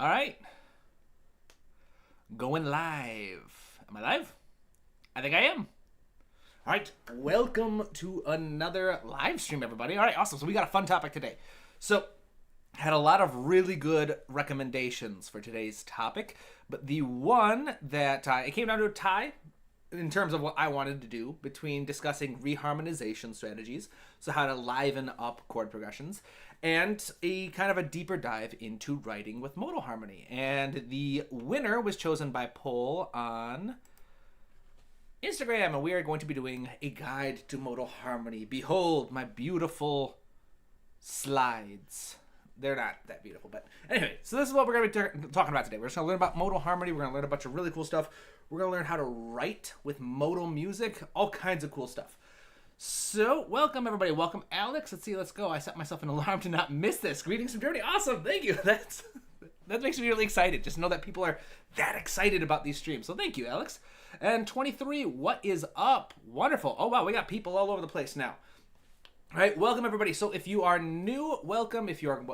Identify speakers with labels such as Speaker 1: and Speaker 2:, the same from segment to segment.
Speaker 1: All right. Going live. Am I live? I think I am. All right. Welcome to another live stream, everybody. All right, awesome. So we got a fun topic today. So had a lot of really good recommendations for today's topic, but the one that it came down to a tie in terms of what I wanted to do between discussing reharmonization strategies, so how to liven up chord progressions, and a kind of a deeper dive into writing with modal harmony. And the winner was chosen by poll on Instagram, and we are going to be doing a guide to modal harmony. Behold my beautiful slides. They're not that beautiful, but anyway, so this is what we're going to be talking about today. We're just going to learn about modal harmony. We're going to learn a bunch of really cool stuff. We're going to learn how to write with modal music, all kinds of cool stuff. So, welcome everybody. Welcome Alex. Let's go. I set myself an alarm to not miss this. Greetings from Germany. Awesome. Thank you. That makes me really excited. Just know that people are that excited about these streams. So thank you, Alex. And 23, what is up? Wonderful. Oh, wow. We got people all over the place now. All right, welcome everybody. So if you are new, welcome. If you are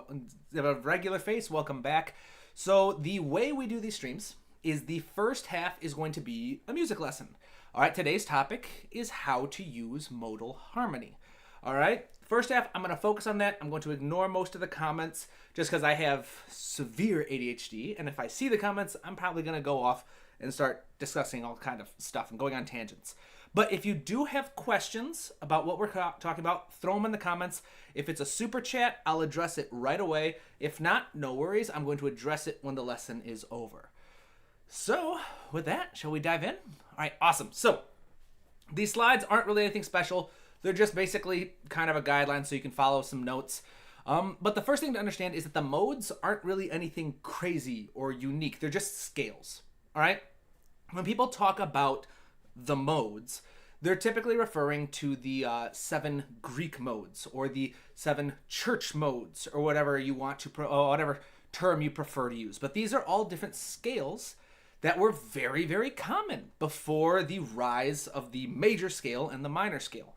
Speaker 1: a regular face, welcome back. So the way we do these streams is the first half is going to be a music lesson. All right, today's topic is how to use modal harmony. All right, first half, I'm going to focus on that. I'm going to ignore most of the comments just because I have severe ADHD. And if I see the comments, I'm probably going to go off and start discussing all kind of stuff and going on tangents. But if you do have questions about what we're talking about, throw them in the comments. If it's a super chat, I'll address it right away. If not, no worries. I'm going to address it when the lesson is over. So with that, shall we dive in? All right, awesome. So these slides aren't really anything special. They're just basically kind of a guideline so you can follow some notes. But the first thing to understand is that the modes aren't really anything crazy or unique. They're just scales, all right? When people talk about the modes, they're typically referring to the 7 Greek modes or the 7 church modes or whatever you want to, whatever term you prefer to use. But these are all different scales that were very, very common before the rise of the major scale and the minor scale.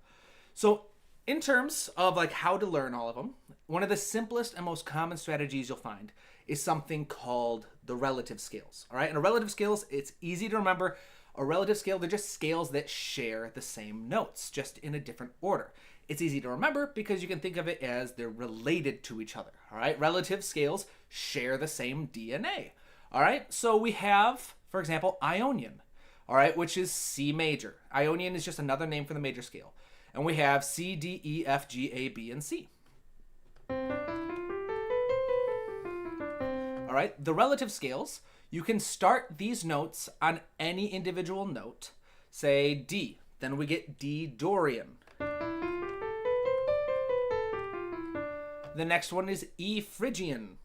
Speaker 1: So in terms of like how to learn all of them, one of the simplest and most common strategies you'll find is something called the relative scales. All right, and a relative scales, it's easy to remember. A relative scale, they're just scales that share the same notes, just in a different order. It's easy to remember because you can think of it as they're related to each other. All right, relative scales share the same DNA. All right, so we have, for example, Ionian, all right, which is C major. Ionian is just another name for the major scale. And we have C, D, E, F, G, A, B, and C. All right, the relative scales, you can start these notes on any individual note, say D. Then we get D Dorian. The next one is E Phrygian,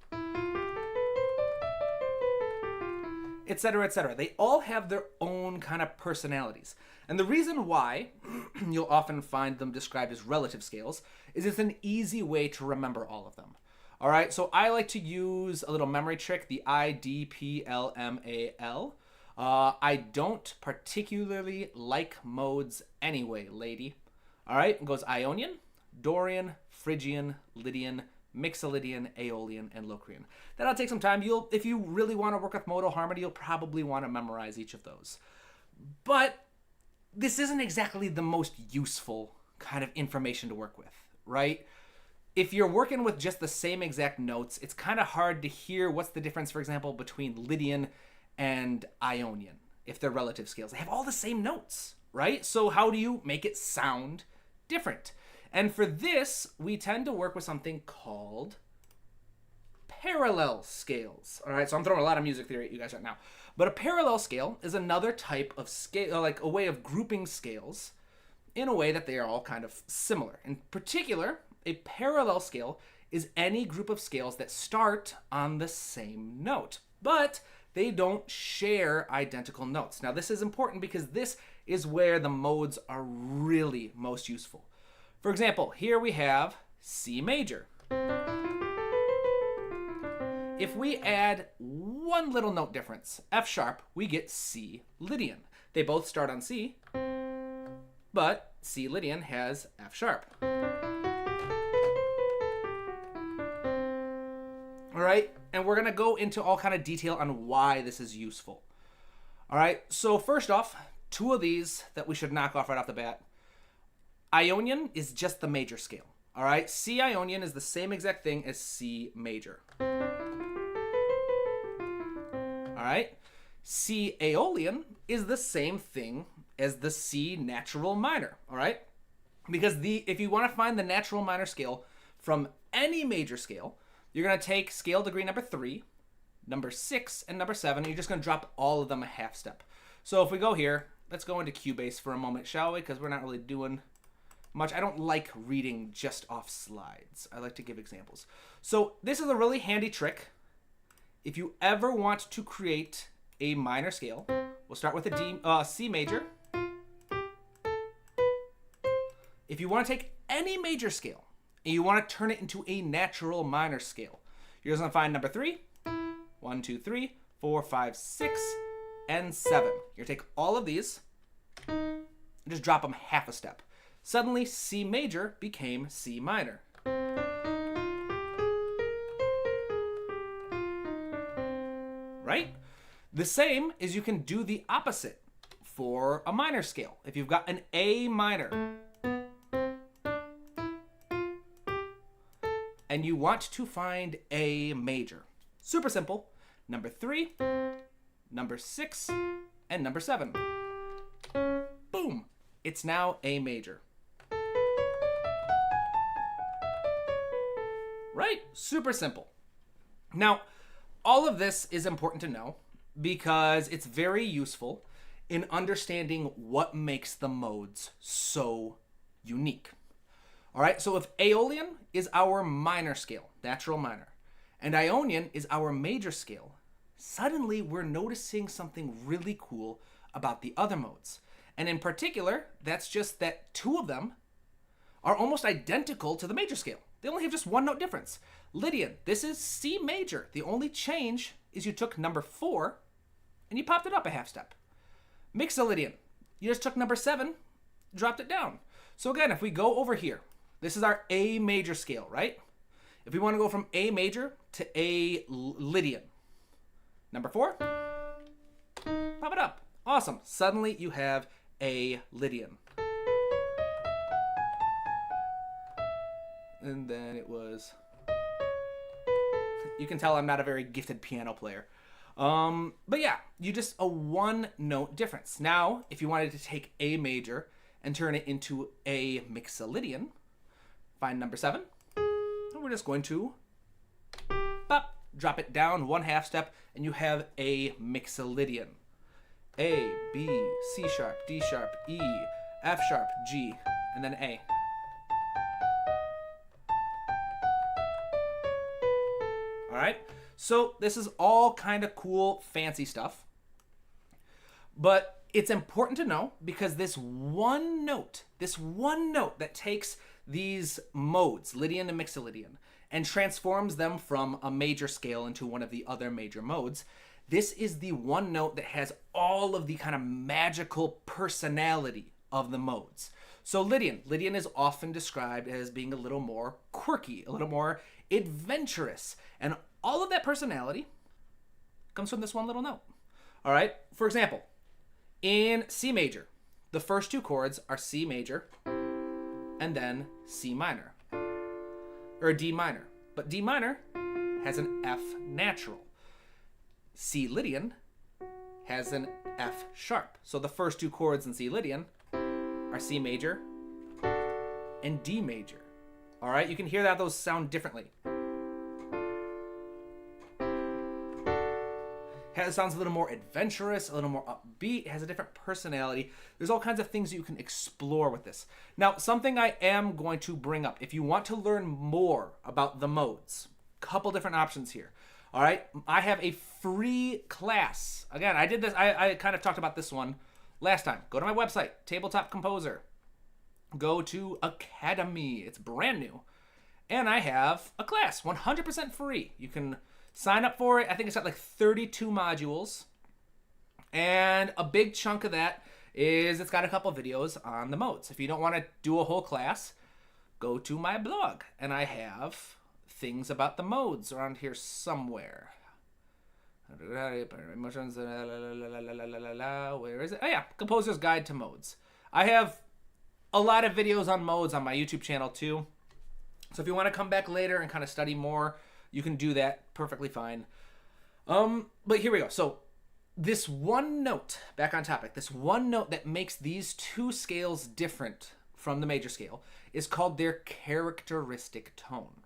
Speaker 1: etc., etc. They all have their own kind of personalities. And the reason why you'll often find them described as relative scales is it's an easy way to remember all of them. All right, so I like to use a little memory trick, the IDPLMAL. I don't particularly like modes anyway, lady. All right, it goes Ionian, Dorian, Phrygian, Lydian, Mixolydian, Aeolian, and Locrian. That'll take some time. If you really want to work with modal harmony, you'll probably want to memorize each of those. But this isn't exactly the most useful kind of information to work with, right? If you're working with just the same exact notes, it's kind of hard to hear what's the difference, for example, between Lydian and Ionian, if they're relative scales. They have all the same notes, right? So how do you make it sound different? And for this, we tend to work with something called parallel scales. All right, so I'm throwing a lot of music theory at you guys right now. But a parallel scale is another type of scale, like a way of grouping scales in a way that they are all kind of similar. In particular, a parallel scale is any group of scales that start on the same note, but they don't share identical notes. Now, this is important because this is where the modes are really most useful. For example, here we have C major. If we add one little note difference, F sharp, we get C Lydian. They both start on C, but C Lydian has F sharp. All right? And we're going to go into all kind of detail on why this is useful. All right, so first off, two of these that we should knock off right off the bat. Ionian is just the major scale. All right, C Ionian is the same exact thing as C major. All right, C Aeolian is the same thing as the C natural minor. All right, because if you want to find the natural minor scale from any major scale, you're going to take scale degree number 3, number 6, and number 7, and you're just going to drop all of them a half step. So if we go here, let's go into Cubase for a moment, shall we? Because we're not really doing much. I don't like reading just off slides. I like to give examples. So this is a really handy trick. If you ever want to create a minor scale, we'll start with a C major. If you want to take any major scale and you want to turn it into a natural minor scale, you're just going to find number 3, 1, 2, 3, 4, 5, 6, and 7. You're going to take all of these and just drop them half a step. Suddenly, C major became C minor. Right? The same is you can do the opposite for a minor scale. If you've got an A minor and you want to find A major, super simple. Number 3, number 6, and number 7. Boom! It's now A major. Right? Super simple. Now, all of this is important to know because it's very useful in understanding what makes the modes so unique. All right, so if Aeolian is our minor scale, natural minor, and Ionian is our major scale, suddenly we're noticing something really cool about the other modes. And in particular, that's just that 2 of them are almost identical to the major scale. They only have just 1 note difference. Lydian, this is C major. The only change is you took number 4 and you popped it up a half step. Mixolydian, you just took number 7, dropped it down. So again, if we go over here, this is our A major scale, right? If we want to go from A major to A Lydian, number 4, pop it up. Awesome. Suddenly you have A Lydian. And then it was... You can tell I'm not a very gifted piano player. But yeah, you just a 1 note difference. Now, if you wanted to take A major and turn it into A Mixolydian, find number 7. And we're just going to pop, drop it down 1 half step, and you have A Mixolydian. A, B, C sharp, D sharp, E, F sharp, G, and then A. All right, so this is all kind of cool, fancy stuff. But it's important to know because this one note that takes these modes, Lydian and Mixolydian, and transforms them from a major scale into one of the other major modes, this is the one note that has all of the kind of magical personality of the modes. So Lydian is often described as being a little more quirky, a little more adventurous, and all of that personality comes from this one little note. All right, for example, in C major, the first 2 chords are C major and then C minor, or D minor. But D minor has an F natural. C Lydian has an F sharp. So the first 2 chords in C Lydian are C major and D major. All right, you can hear that those sound differently. It sounds a little more adventurous, a little more upbeat. It has a different personality. There's all kinds of things you can explore with this. Now, something I am going to bring up, if you want to learn more about the modes, couple different options here. All right, I have a free class. Again, I did this. I kind of talked about this one last time. Go to my website, Tabletop Composer. Go to Academy. It's brand new. And I have a class, 100% free. You can sign up for it. I think it's got like 32 modules. And a big chunk of that is it's got a couple videos on the modes. If you don't want to do a whole class, go to my blog. And I have things about the modes around here somewhere. Emotions. Where is it? Oh yeah, Composer's Guide to Modes. I have a lot of videos on modes on my YouTube channel too. So if you want to come back later and kind of study more, you can do that perfectly fine. But here we go. So this one note, back on topic, this one note that makes these two scales different from the major scale is called their characteristic tone.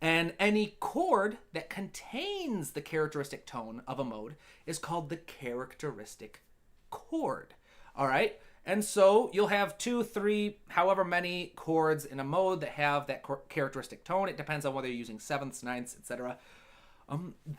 Speaker 1: And any chord that contains the characteristic tone of a mode is called the characteristic chord. All right? And so you'll have 2, 3, however many chords in a mode that have that characteristic tone. It depends on whether you're using sevenths, ninths, etc.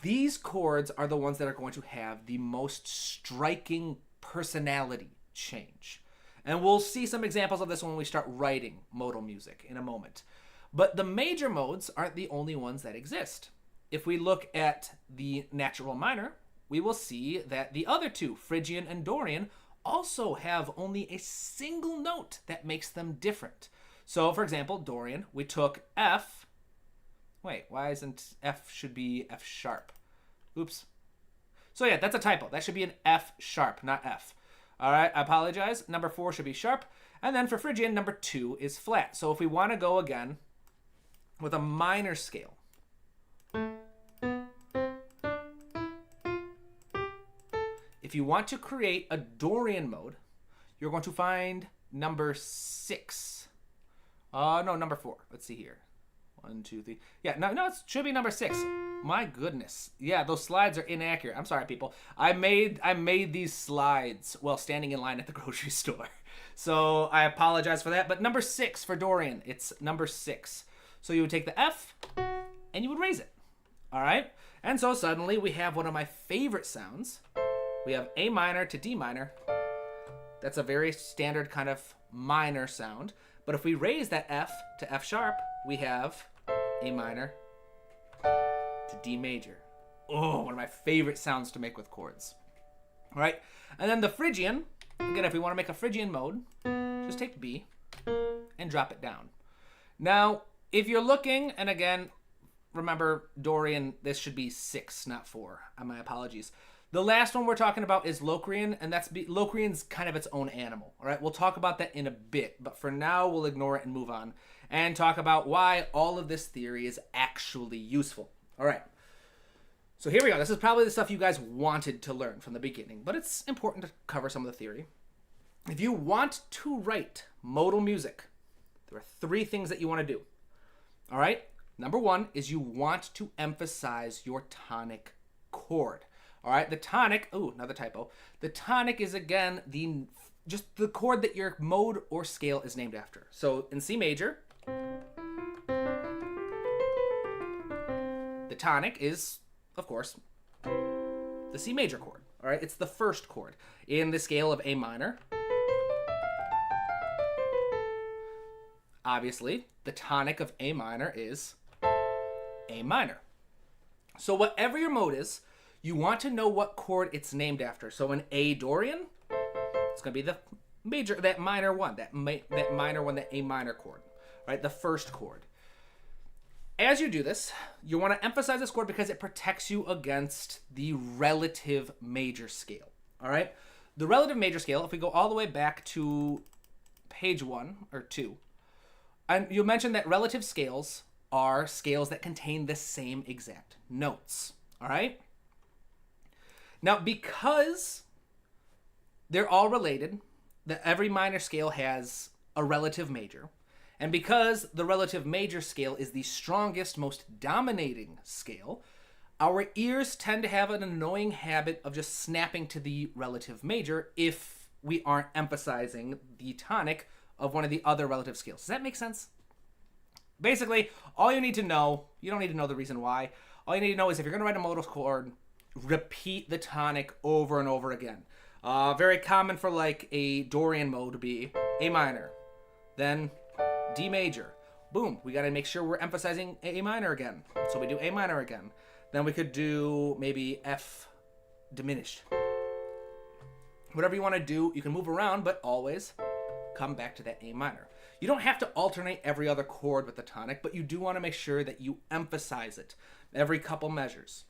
Speaker 1: These chords are the ones that are going to have the most striking personality change. And we'll see some examples of this when we start writing modal music in a moment. But the major modes aren't the only ones that exist. If we look at the natural minor, we will see that the other two, Phrygian and Dorian, also have only a single note that makes them different. So, for example, Dorian, we took F. Wait, why isn't F should be F sharp? Oops. So yeah, that's a typo. That should be an F sharp, not F. All right, I apologize. Number 4 should be sharp. And then for Phrygian, number 2 is flat. So if we want to go again with a minor scale, if you want to create a Dorian mode, you're going to find number 6. No, number 4. Let's see here. 1, 2, 3. Yeah, no, it should be number 6. My goodness. Yeah, those slides are inaccurate. I'm sorry, people. I made these slides while standing in line at the grocery store. So I apologize for that. But number 6 for Dorian, it's number 6. So you would take the F and you would raise it. All right? And so suddenly we have one of my favorite sounds. We have A minor to D minor. That's a very standard kind of minor sound. But if we raise that F to F sharp, we have A minor to D major. Oh, one of my favorite sounds to make with chords. All right? And then the Phrygian, again, if we want to make a Phrygian mode, just take B and drop it down. Now, if you're looking, and again, remember, Dorian, this should be 6, not 4. My apologies. The last one we're talking about is Locrian, and Locrian's kind of its own animal. All right, we'll talk about that in a bit, but for now, we'll ignore it and move on and talk about why all of this theory is actually useful. All right, so here we go. This is probably the stuff you guys wanted to learn from the beginning, but it's important to cover some of the theory. If you want to write modal music, there are 3 things that you want to do. All right, number 1 is you want to emphasize your tonic chord. All right, the tonic, another typo. The tonic is, again, just the chord that your mode or scale is named after. So in C major, the tonic is, of course, the C major chord. All right, it's the first chord in the scale of A minor. Obviously, the tonic of A minor is A minor. So whatever your mode is, you want to know what chord it's named after. So in A Dorian, it's going to be the major, that minor one, that minor one, that A minor chord, right? The first chord. As you do this, you want to emphasize this chord because it protects you against the relative major scale, all right? The relative major scale, if we go all the way back to page 1 or 2, and you mentioned that relative scales are scales that contain the same exact notes, all right? Now, because they're all related, that every minor scale has a relative major, and because the relative major scale is the strongest, most dominating scale, our ears tend to have an annoying habit of just snapping to the relative major if we aren't emphasizing the tonic of one of the other relative scales. Does that make sense? Basically, all you need to know, you don't need to know the reason why, all you need to know is if you're going to write a modal chord, repeat the tonic over and over again. Very common for like a Dorian mode to be A minor, then D major. Boom, we got to make sure we're emphasizing A minor again. So we do A minor again. Then we could do maybe F diminished. Whatever you want to do, you can move around, but always come back to that A minor. You don't have to alternate every other chord with the tonic, but you do want to make sure that you emphasize it every couple measures.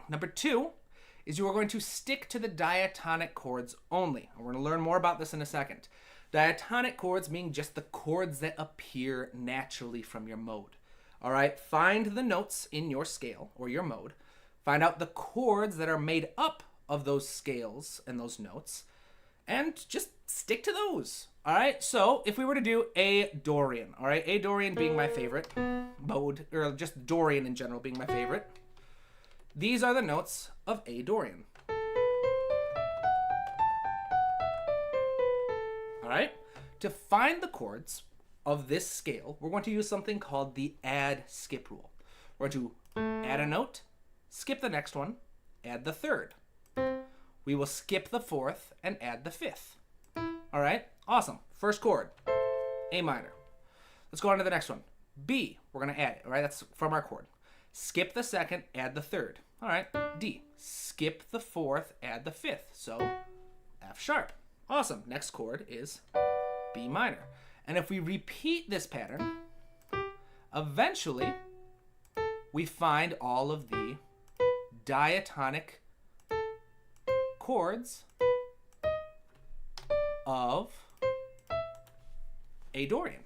Speaker 1: Number 2 is you are going to stick to the diatonic chords only. And we're going to learn more about this in a second. Diatonic chords mean just the chords that appear naturally from your mode. All right, find the notes in your scale or your mode. Find out the chords that are made up of those scales and those notes, and just stick to those. All right, so if we were to do A Dorian, all right, A Dorian being my favorite mode, or just Dorian in general being my favorite, these are the notes of A Dorian. All right, to find the chords of this scale, we're going to use something called the add skip rule. We're going to add a note, skip the next one, add the third. We will skip the fourth and add the fifth. All right, awesome. First chord, A minor. Let's go on to the next one. B, we're going to add it, all right? That's from our chord. Skip the second, add the third. All right, D, skip the fourth, add the fifth. So F sharp. Awesome. Next chord is B minor. And if we repeat this pattern, eventually we find all of the diatonic chords of A Dorian.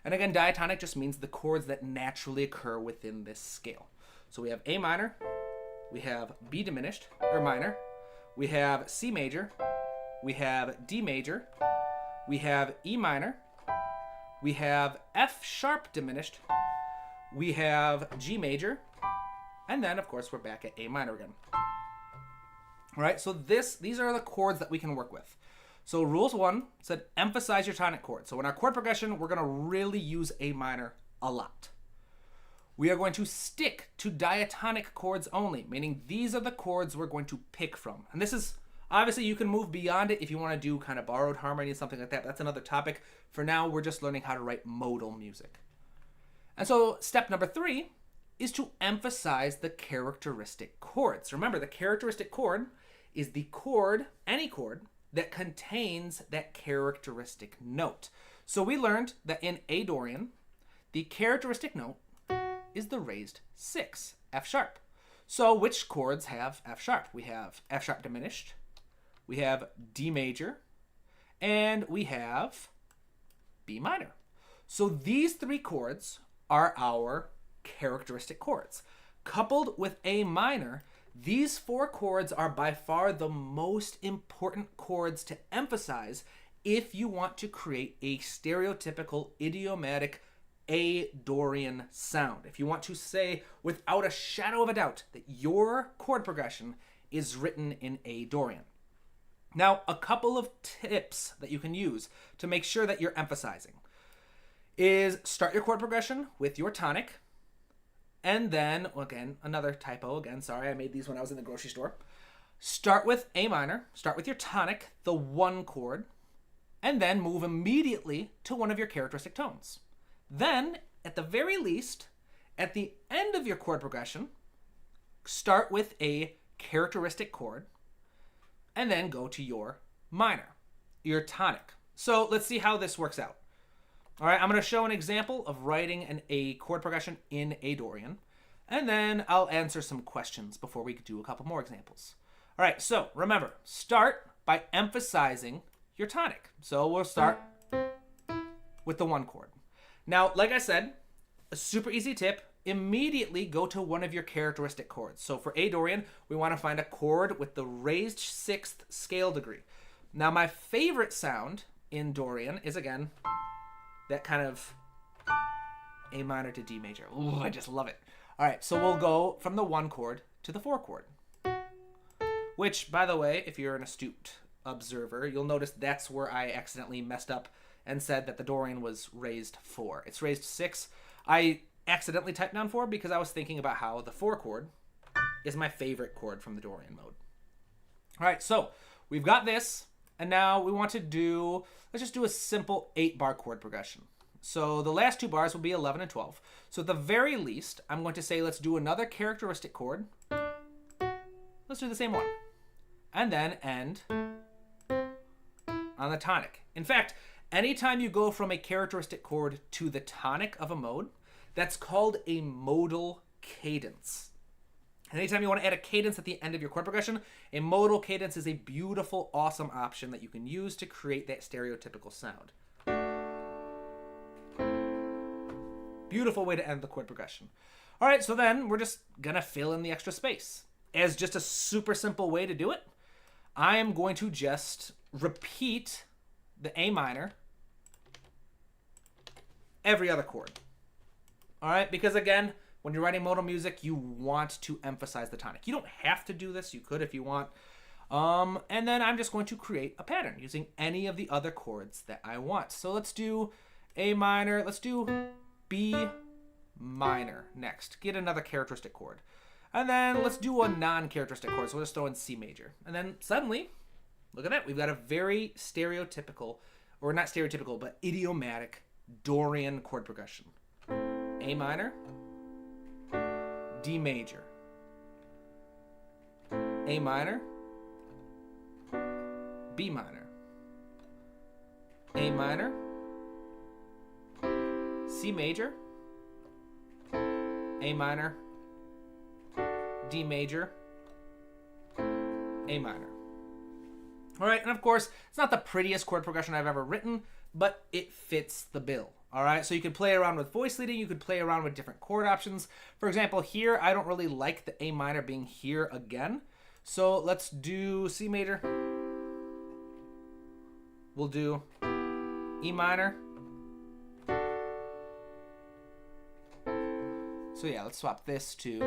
Speaker 1: And again, diatonic just means the chords that naturally occur within this scale. So we have A minor, we have B diminished, or minor, we have C major, we have D major, we have E minor, we have F sharp diminished, we have G major, and then of course we're back at A minor again. All right, so these are the chords that we can work with. So rules 1 said emphasize your tonic chord. So in our chord progression, we're going to really use A minor a lot. We are going to stick to diatonic chords only, meaning these are the chords we're going to pick from. And this is, obviously you can move beyond it if you want to do kind of borrowed harmony and something like that. That's another topic. For now, we're just learning how to write modal music. And so step number 3 is to emphasize the characteristic chords. Remember, the characteristic chord is the chord, any chord, that contains that characteristic note. So we learned that in A Dorian, the characteristic note is the raised 6, F sharp. So which chords have F sharp? We have F sharp diminished, we have D major, and we have B minor. So these 3 chords are our characteristic chords. Coupled with A minor, these 4 chords are by far the most important chords to emphasize if you want to create a stereotypical idiomatic A Dorian sound. If you want to say without a shadow of a doubt that your chord progression is written in A Dorian. Now, a couple of tips that you can use to make sure that you're emphasizing is start your chord progression with your tonic. And then, again, another typo, again, sorry, I made these when I was in the grocery store. Start with A minor, start with your tonic, the 1 chord, and then move immediately to one of your characteristic tones. Then, at the very least, at the end of your chord progression, start with a characteristic chord, and then go to your minor, your tonic. So let's see how this works out. All right, I'm going to show an example of writing a chord progression in A Dorian, and then I'll answer some questions before we do a couple more examples. All right, so remember, start by emphasizing your tonic. So we'll start with the 1 chord. Now, like I said, a super easy tip, immediately go to one of your characteristic chords. So for A Dorian, we want to find a chord with the raised 6th scale degree. Now, my favorite sound in Dorian is, again, that kind of A minor to D major. Ooh, I just love it. All right, so we'll go from the 1 chord to the 4 chord. Which, by the way, if you're an astute observer, you'll notice that's where I accidentally messed up and said that the Dorian was raised 4. It's raised 6. I accidentally typed down 4 because I was thinking about how the 4 chord is my favorite chord from the Dorian mode. All right, so we've got this. And now we want to do, let's just do a simple 8-bar chord progression. So the last 2 bars will be 11 and 12. So at the very least, I'm going to say let's do another characteristic chord. Let's do the same one. And then end on the tonic. In fact, Anytime you go from a characteristic chord to the tonic of a mode, that's called a modal cadence. Anytime you want to add a cadence at the end of your chord progression, a modal cadence is a beautiful, awesome option that you can use to create that stereotypical sound. Beautiful way to end the chord progression. All right, so then we're just going to fill in the extra space. As just a super simple way to do it, I am going to just repeat the A minor every other chord. All right, because again, when you're writing modal music, you want to emphasize the tonic. You don't have to do this. You could if you want. And then I'm just going to create a pattern using any of the other chords that I want. So let's do A minor. Let's do B minor next. Get another characteristic chord. And then let's do a non-characteristic chord. So we'll just throw in C major. And then suddenly, look at that. We've got a very stereotypical, or not stereotypical, but idiomatic Dorian chord progression. A minor, D major, A minor, B minor, A minor, C major, A minor, D major, A minor. All right, and of course, it's not the prettiest chord progression I've ever written, but it fits the bill. All right, so you could play around with voice leading. You could play around with different chord options. For example, here, I don't really like the A minor being here again. So let's do C major. We'll do E minor. So yeah, let's swap this to...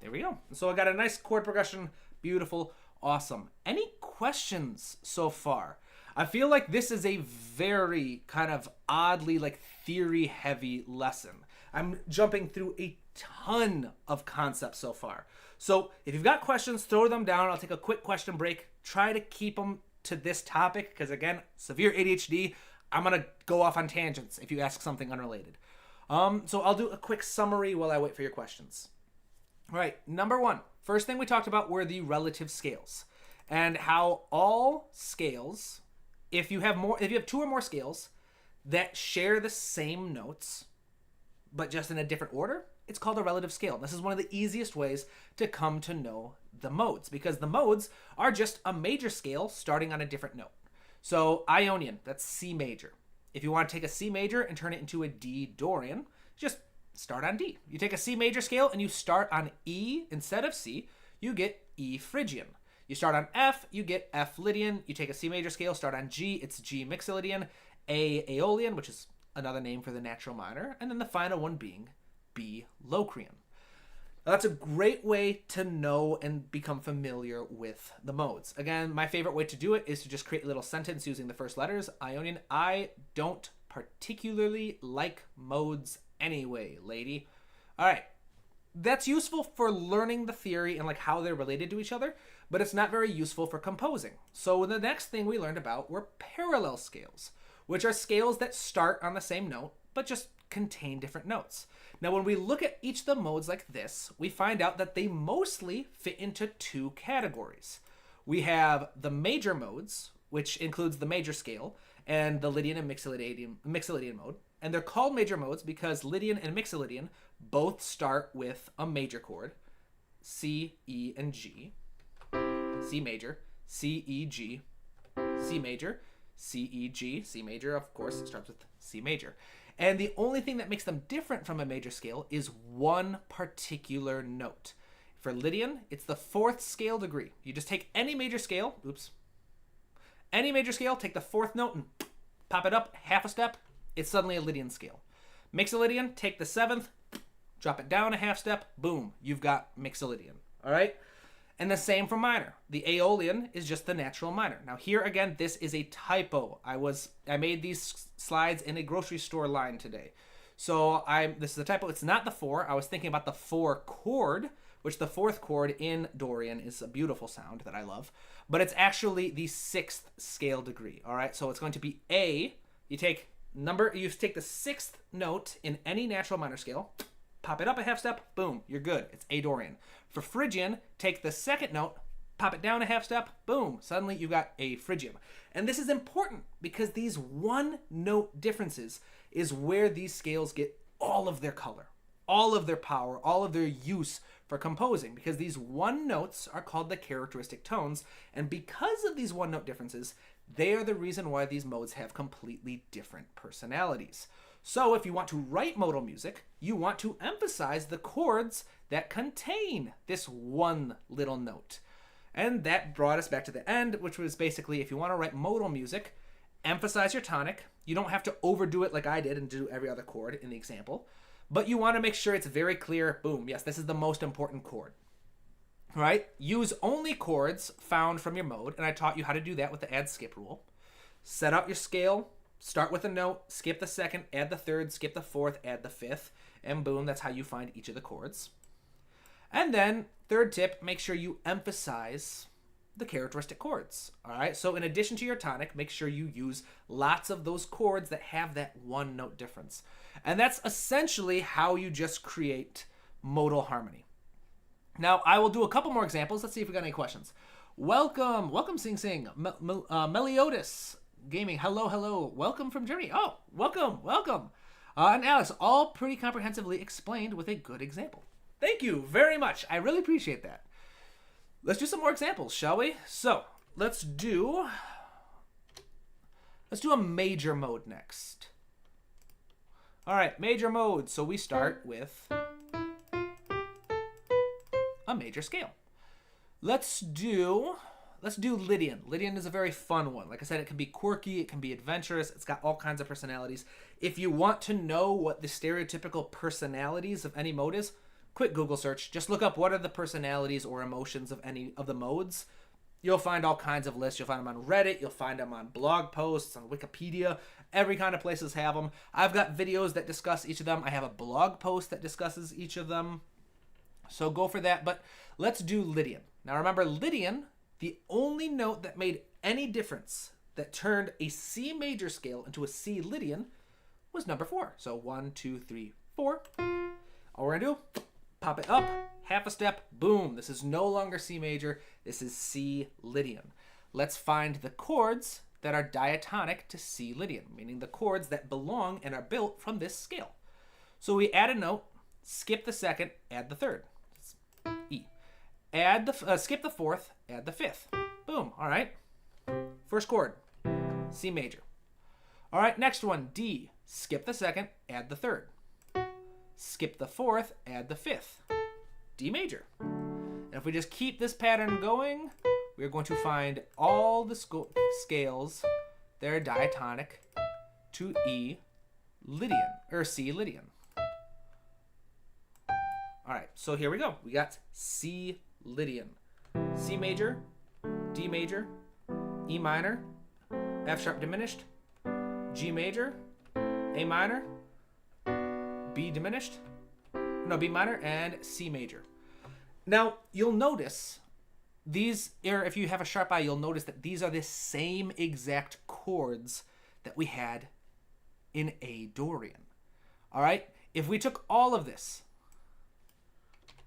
Speaker 1: There we go. So I got a nice chord progression. Beautiful. Awesome. Any questions so far? I feel like this is a very kind of oddly like theory heavy lesson. I'm jumping through a ton of concepts so far. So if you've got questions, throw them down. I'll take a quick question break. Try to keep them to this topic because again, severe ADHD, I'm going to go off on tangents if you ask something unrelated. So I'll do a quick summary while I wait for your questions. All right, number one. First thing we talked about were the relative scales and how all scales, if you have two or more scales that share the same notes, but just in a different order, it's called a relative scale. This is one of the easiest ways to come to know the modes because the modes are just a major scale starting on a different note. So Ionian, that's C major. If you want to take a C major and turn it into a D Dorian, just start on D. You take a C major scale and you start on E instead of C, you get E Phrygian. You start on F, you get F Lydian. You take a C major scale, start on G, it's G Mixolydian, A Aeolian, which is another name for the natural minor, and then the final one being B Locrian. Now, that's a great way to know and become familiar with the modes. Again, my favorite way to do it is to just create a little sentence using the first letters. Ionian, I don't particularly like modes anyway, lady. All right. That's useful for learning the theory and like how they're related to each other, but it's not very useful for composing. So the next thing we learned about were parallel scales, which are scales that start on the same note, but just contain different notes. Now, when we look at each of the modes like this, we find out that they mostly fit into two categories. We have the major modes, which includes the major scale, and the Lydian and Mixolydian mode. And they're called major modes because Lydian and Mixolydian both start with a major chord, C, E, and G. C major, C, E, G, C major, C, E, G, C major, of course, it starts with C major. And the only thing that makes them different from a major scale is one particular note. For Lydian, it's the fourth scale degree. You just take any major scale, any major scale, take the fourth note and pop it up half a step, it's suddenly a Lydian scale. Mixolydian, take the seventh, drop it down a half step, boom, you've got Mixolydian, all right? And the same for minor. The Aeolian is just the natural minor. Now here again, this is a typo. I made these slides in a grocery store line today. So this is a typo. It's not the 4. I was thinking about the 4 chord, which the 4th chord in Dorian is a beautiful sound that I love. But it's actually the 6th scale degree. All right, so it's going to be A. You take the 6th note in any natural minor scale, pop it up a half step, boom, you're good. It's A Dorian. For Phrygian, take the 2nd note, pop it down a half step, boom, suddenly you've got a Phrygium. And this is important because these one note differences is where these scales get all of their color, all of their power, all of their use for composing, because these one notes are called the characteristic tones, and because of these one note differences, they are the reason why these modes have completely different personalities. So if you want to write modal music, you want to emphasize the chords that contain this one little note. And that brought us back to the end, which was basically, if you want to write modal music, emphasize your tonic. You don't have to overdo it like I did and do every other chord in the example, but you want to make sure it's very clear, boom, yes, this is the most important chord. Right? Use only chords found from your mode, and I taught you how to do that with the add skip rule. Set up your scale, start with a note, skip the second, add the third, skip the fourth, add the fifth, and boom, that's how you find each of the chords. And then, third tip, make sure you emphasize the characteristic chords. All right, so in addition to your tonic, make sure you use lots of those chords that have that one note difference. And that's essentially how you just create modal harmony. Now, I will do a couple more examples. Let's see if we got any questions. Welcome, Sing Sing. Meliodas Gaming, hello. Welcome from Germany. Oh, welcome. And Alex, all pretty comprehensively explained with a good example. Thank you very much. I really appreciate that. Let's do some more examples, shall we? So, let's do a major mode next. All right, major mode. So we start with a major scale. Let's do Lydian. Lydian is a very fun one. Like I said, it can be quirky, it can be adventurous, it's got all kinds of personalities. If you want to know what the stereotypical personalities of any mode is, quick Google search. Just look up what are the personalities or emotions of any of the modes. You'll find all kinds of lists. You'll find them on Reddit. You'll find them on blog posts, on Wikipedia. Every kind of places have them. I've got videos that discuss each of them. I have a blog post that discusses each of them. So go for that. But let's do Lydian. Now remember, Lydian, the only note that made any difference that turned a C major scale into a C Lydian was number 4. So 1, 2, 3, 4. All we're going to do, pop it up, half a step, boom. This is no longer C major. This is C Lydian. Let's find the chords that are diatonic to C Lydian, meaning the chords that belong and are built from this scale. So we add a note, skip the second, add the third. It's E. Skip the fourth, add the fifth. Boom. All right. First chord, C major. All right, next one, D. Skip the second, add the third. Skip the fourth, add the fifth. D major. And if we just keep this pattern going, we're going to find all the scales that are diatonic to E Lydian, or C Lydian. All right, so here we go. We got C Lydian. C major, D major, E minor, F sharp diminished, G major, A minor, B diminished, no, B minor, and C major. Now, you'll notice these, or if you have a sharp eye, you'll notice that these are the same exact chords that we had in A Dorian. All right? If we took all of this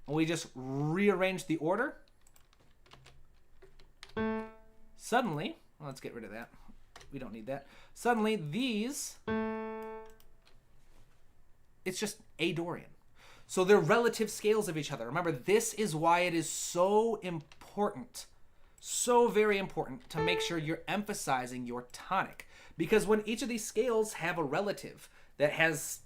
Speaker 1: and we just rearranged the order, suddenly, well, let's get rid of that. We don't need that. Suddenly, these, it's just A Dorian. So they're relative scales of each other. Remember, this is why it is so important, so very important to make sure you're emphasizing your tonic. Because when each of these scales have a relative that has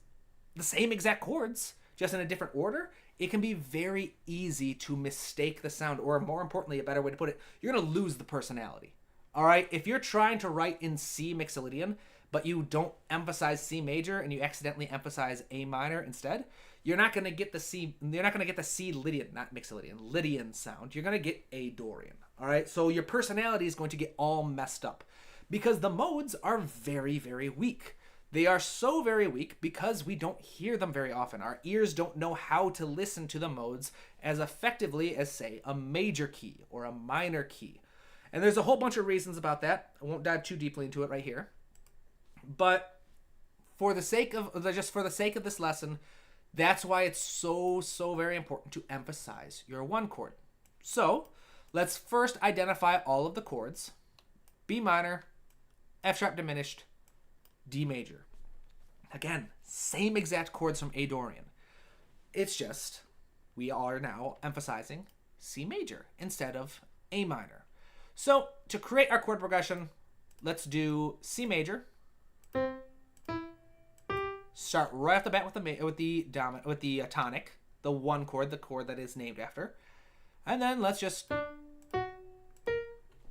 Speaker 1: the same exact chords, just in a different order, it can be very easy to mistake the sound, or more importantly, a better way to put it, you're going to lose the personality. All right? If you're trying to write in C Mixolydian, but you don't emphasize C major and you accidentally emphasize A minor instead, you're not going to get the C Lydian, not Mixolydian, Lydian sound. You're going to get A Dorian. All right? So your personality is going to get all messed up because the modes are very, very weak. They are so very weak because we don't hear them very often. Our ears don't know how to listen to the modes as effectively as, say, a major key or a minor key. And there's a whole bunch of reasons about that. I won't dive too deeply into it right here. But for the sake of this lesson, that's why it's so very important to emphasize your one chord. So Let's first identify all of the chords. B minor, F sharp diminished, D major. Again, same exact chords from A Dorian. It's just we are now emphasizing C major instead of A minor. So to create our chord progression, let's do C major. Start right off the bat with the tonic, the one chord, the chord that is named after, and then let's just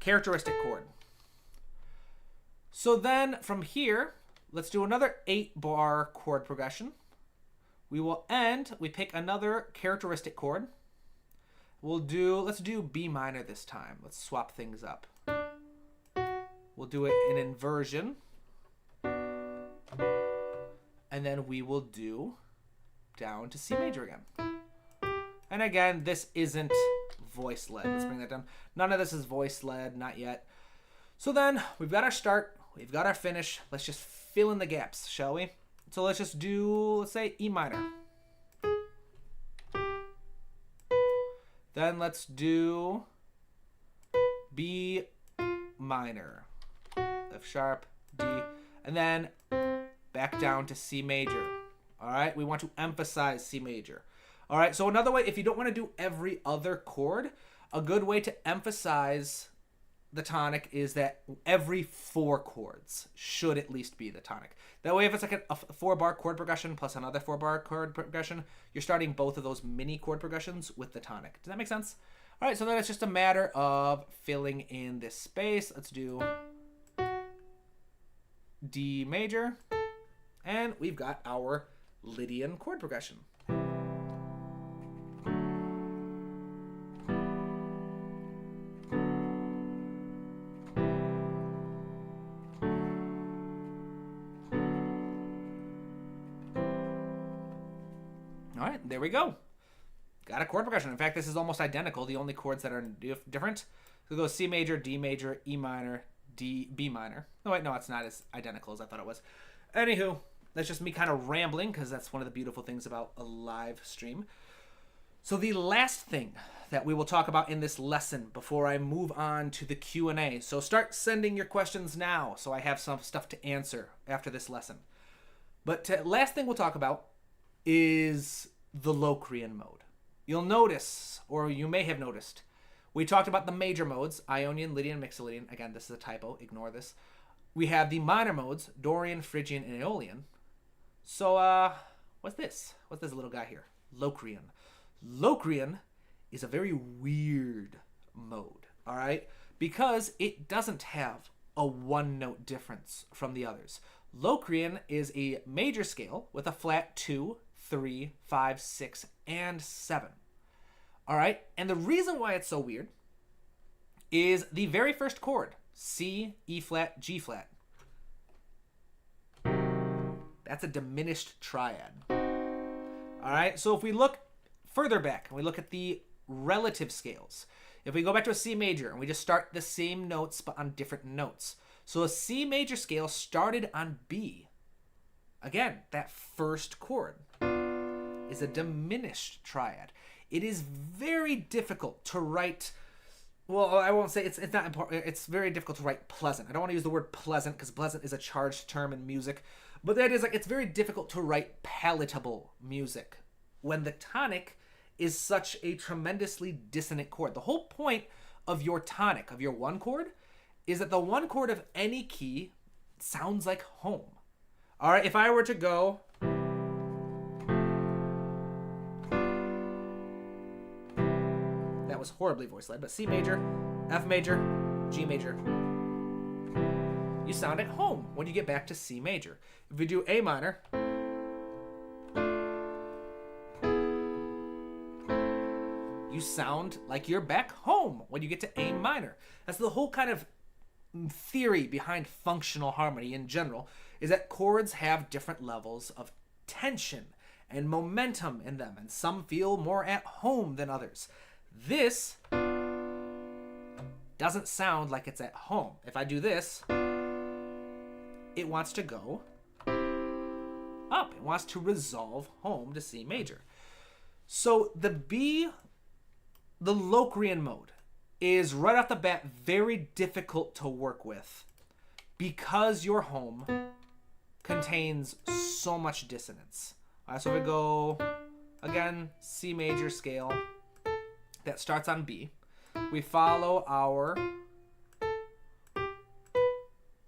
Speaker 1: characteristic chord. So then from here, let's do another 8-bar chord progression. We will end. We pick another characteristic chord. Let's do B minor this time. Let's swap things up. We'll do it in inversion. And then we will do down to C major again. And again, this isn't voice-led. Let's bring that down. None of this is voice-led, not yet. So then we've got our start, we've got our finish. Let's just fill in the gaps, shall we? So let's just do, let's say E minor. Then let's do B minor, F sharp, D, and then back down to C major. All right, we want to emphasize C major. All right, so another way, if you don't want to do every other chord, a good way to emphasize the tonic is that every 4 chords should at least be the tonic. That way, if it's like a 4-bar chord progression plus another 4-bar chord progression, you're starting both of those mini chord progressions with the tonic. Does that make sense? All right, so then it's just a matter of filling in this space. Let's do D major, and we've got our Lydian chord progression. All right, there we go. Got a chord progression. In fact, this is almost identical. The only chords that are different. So it goes C major, D major, E minor, D, B minor. Oh, wait, no, it's not as identical as I thought it was. Anywho, that's just me kind of rambling because that's one of the beautiful things about a live stream. So the last thing that we will talk about in this lesson before I move on to the Q&A. So start sending your questions now so I have some stuff to answer after this lesson. But last thing we'll talk about is the Locrian mode. You'll notice, or you may have noticed, we talked about the major modes, Ionian, Lydian, Mixolydian. Again, this is a typo. Ignore this. We have the minor modes, Dorian, Phrygian, and Aeolian. So, what's this? What's this little guy here? Locrian. Locrian is a very weird mode, all right? Because it doesn't have a one-note difference from the others. Locrian is a major scale with a flat 2, 3, 5, 6, and 7. All right? And the reason why it's so weird is the very first chord, C, E flat, G flat. That's a diminished triad. All right? So if we look further back and we look at the relative scales, if we go back to a C major and we just start the same notes but on different notes. So a C major scale started on B. Again, that first chord is a diminished triad. It is very difficult to write, well, I won't say it's not important. It's very difficult to write pleasant. I don't want to use the word pleasant because pleasant is a charged term in music. But that is like, it's very difficult to write palatable music when the tonic is such a tremendously dissonant chord. The whole point of your tonic, of your one chord, is that the one chord of any key sounds like home. All right, if I were to go, that was horribly voice-led, but C major, F major, G major, you sound at home when you get back to C major. If we do A minor, you sound like you're back home when you get to A minor. That's the whole kind of theory behind functional harmony in general, is that chords have different levels of tension and momentum in them, and some feel more at home than others. This doesn't sound like it's at home. If I do this, it wants to go up. It wants to resolve home to C major. So the Locrian mode is right off the bat very difficult to work with because your home contains so much dissonance. All right, so we go, again, C major scale that starts on B. We follow our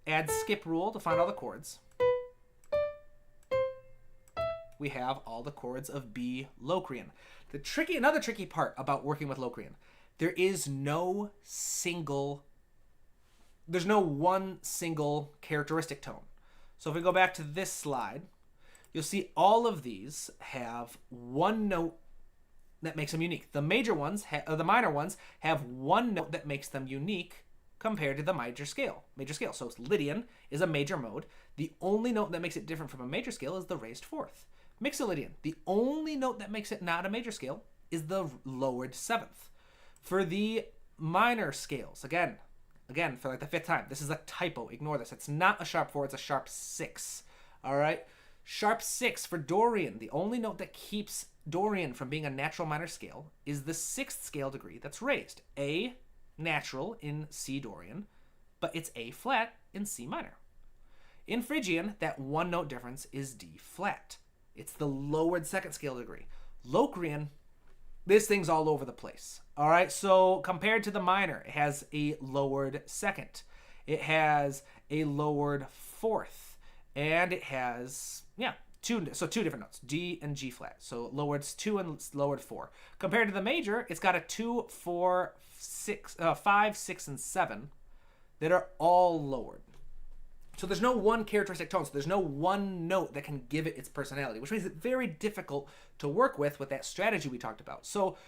Speaker 1: add skip rule to find all the chords. We have all the chords of B Locrian. Another tricky part about working with Locrian, there's no one single characteristic tone. So if we go back to this slide, you'll see all of these have one note that makes them unique. The minor ones have one note that makes them unique compared to the major scale. So Lydian is a major mode. The only note that makes it different from a major scale is the raised fourth. Mixolydian, the only note that makes it not a major scale is the lowered seventh. For the minor scales, again, for like the fifth time, this is a typo. Ignore this. It's not a sharp 4, it's a sharp 6. All right? Sharp 6 for Dorian. The only note that keeps Dorian from being a natural minor scale is the 6th scale degree that's raised. A natural in C Dorian, but it's A flat in C minor. In Phrygian, that one note difference is D flat. It's the lowered 2nd scale degree. Locrian, this thing's all over the place. All right, so compared to the minor, it has a lowered 2nd. It has a lowered 4th. And it has, two different notes, D and G flat. So lowered 2 and lowered 4. Compared to the major, it's got a 2, 4, 6, 5, 6, and 7 that are all lowered. So there's no one characteristic tone. So there's no one note that can give it its personality, which makes it very difficult to work with that strategy we talked about. So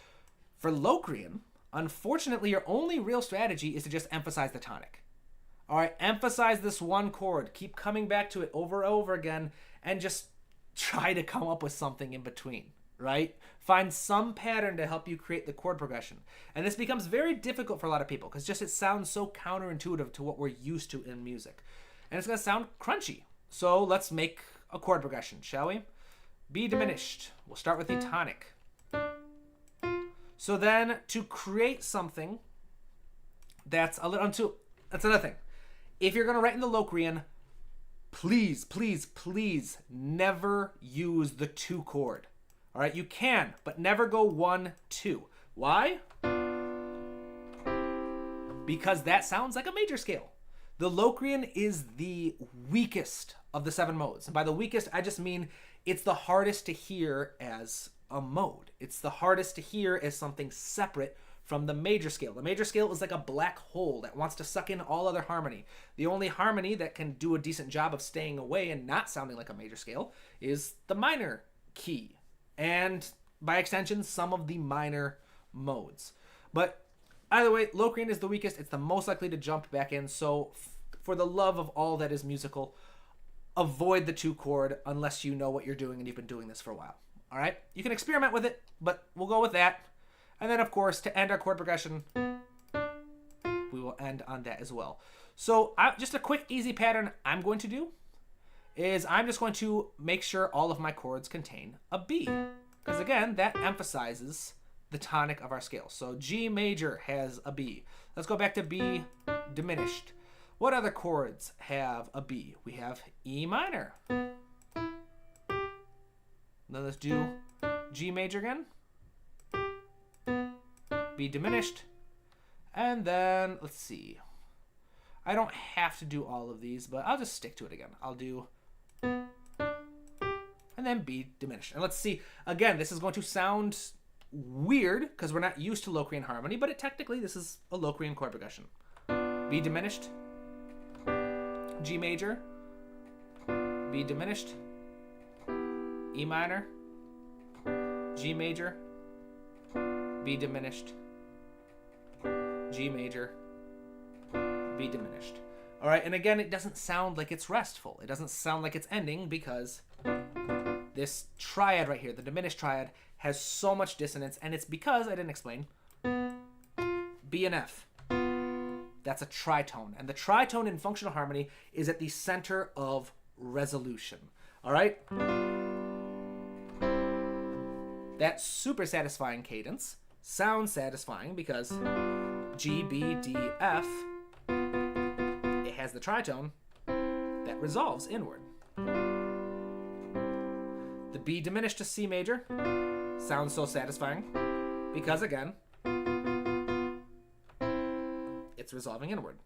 Speaker 1: for Locrian, unfortunately, your only real strategy is to just emphasize the tonic. All right, emphasize this one chord. Keep coming back to it over and over again and just try to come up with something in between, right? Find some pattern to help you create the chord progression. And this becomes very difficult for a lot of people because it sounds so counterintuitive to what we're used to in music. And it's going to sound crunchy. So let's make a chord progression, shall we? B diminished. We'll start with the tonic. So then to create something that's that's another thing. If you're going to write in the Locrian, please, please, please never use the 2 chord. All right, you can, but never go 1, 2. Why? Because that sounds like a major scale. The Locrian is the weakest of the 7 modes. And by the weakest, I just mean it's the hardest to hear as a mode. It's the hardest to hear as something separate from the major scale. The major scale is like a black hole that wants to suck in all other harmony. The only harmony that can do a decent job of staying away and not sounding like a major scale is the minor key. And by extension, some of the minor modes. But either way, Locrian is the weakest. It's the most likely to jump back in. So for the love of all that is musical, avoid the 2 chord unless you know what you're doing and you've been doing this for a while. All right? You can experiment with it, but we'll go with that. And then, of course, to end our chord progression, we will end on that as well. So just a quick, easy pattern I'm going to do is I'm just going to make sure all of my chords contain a B. Because, again, that emphasizes the tonic of our scale. So G major has a B. Let's go back to B diminished. What other chords have a B? We have E minor. Then let's do G major again. B diminished. And then, let's see. I don't have to do all of these, but I'll just stick to it again. I'll do... and then B diminished. And let's see. Again, this is going to sound weird because we're not used to Locrian harmony, but technically this is a Locrian chord progression. B diminished. G major. B diminished. E minor. G major. B diminished. G major, B diminished. All right, and again, it doesn't sound like it's restful. It doesn't sound like it's ending because this triad right here, the diminished triad, has so much dissonance, and it's because, I didn't explain, B and F. That's a tritone, and the tritone in functional harmony is at the center of resolution. All right? That super satisfying cadence sounds satisfying because G, B, D, F, it has the tritone that resolves inward. The B diminished to C major sounds so satisfying because, again, it's resolving inward.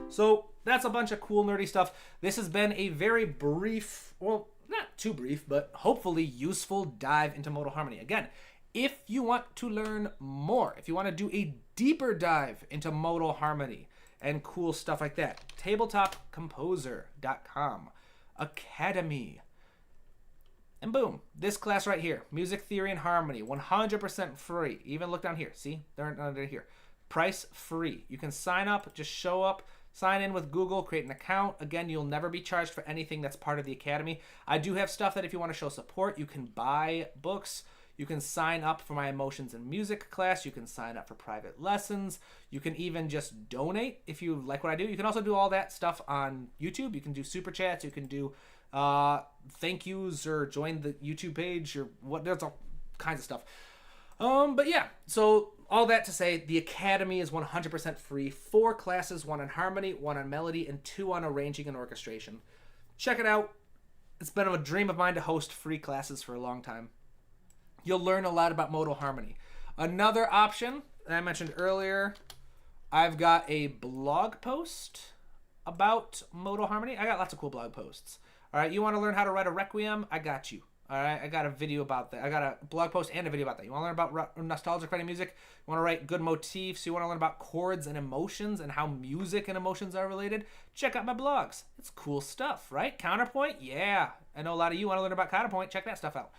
Speaker 1: So that's a bunch of cool nerdy stuff. This has been a very brief, well, not too brief, but hopefully useful dive into modal harmony. Again, if you want to learn more, if you want to do a deeper dive into modal harmony and cool stuff like that, tabletopcomposer.com, Academy. And boom, this class right here, Music Theory and Harmony, 100% free. Even look down here. See? They're under here. Price free. You can sign up, just show up, sign in with Google, create an account. Again, you'll never be charged for anything that's part of the Academy. I do have stuff that if you want to show support, you can buy books. You can sign up for my Emotions in Music class. You can sign up for private lessons. You can even just donate if you like what I do. You can also do all that stuff on YouTube. You can do super chats. You can do thank yous or join the YouTube page or what. There's all kinds of stuff. But yeah, so all that to say, the Academy is 100% free. 4 classes, 1 on harmony, 1 on melody, and 2 on arranging and orchestration. Check it out. It's been a dream of mine to host free classes for a long time. You'll learn a lot about modal harmony. Another option that I mentioned earlier, I've got a blog post about modal harmony. I got lots of cool blog posts. All right, you want to learn how to write a requiem? I got you. All right, I got a video about that. I got a blog post and a video about that. You want to learn about nostalgic writing music? You want to write good motifs? You want to learn about chords and emotions and how music and emotions are related? Check out my blogs. It's cool stuff, right? Counterpoint? Yeah. I know a lot of you want to learn about counterpoint. Check that stuff out.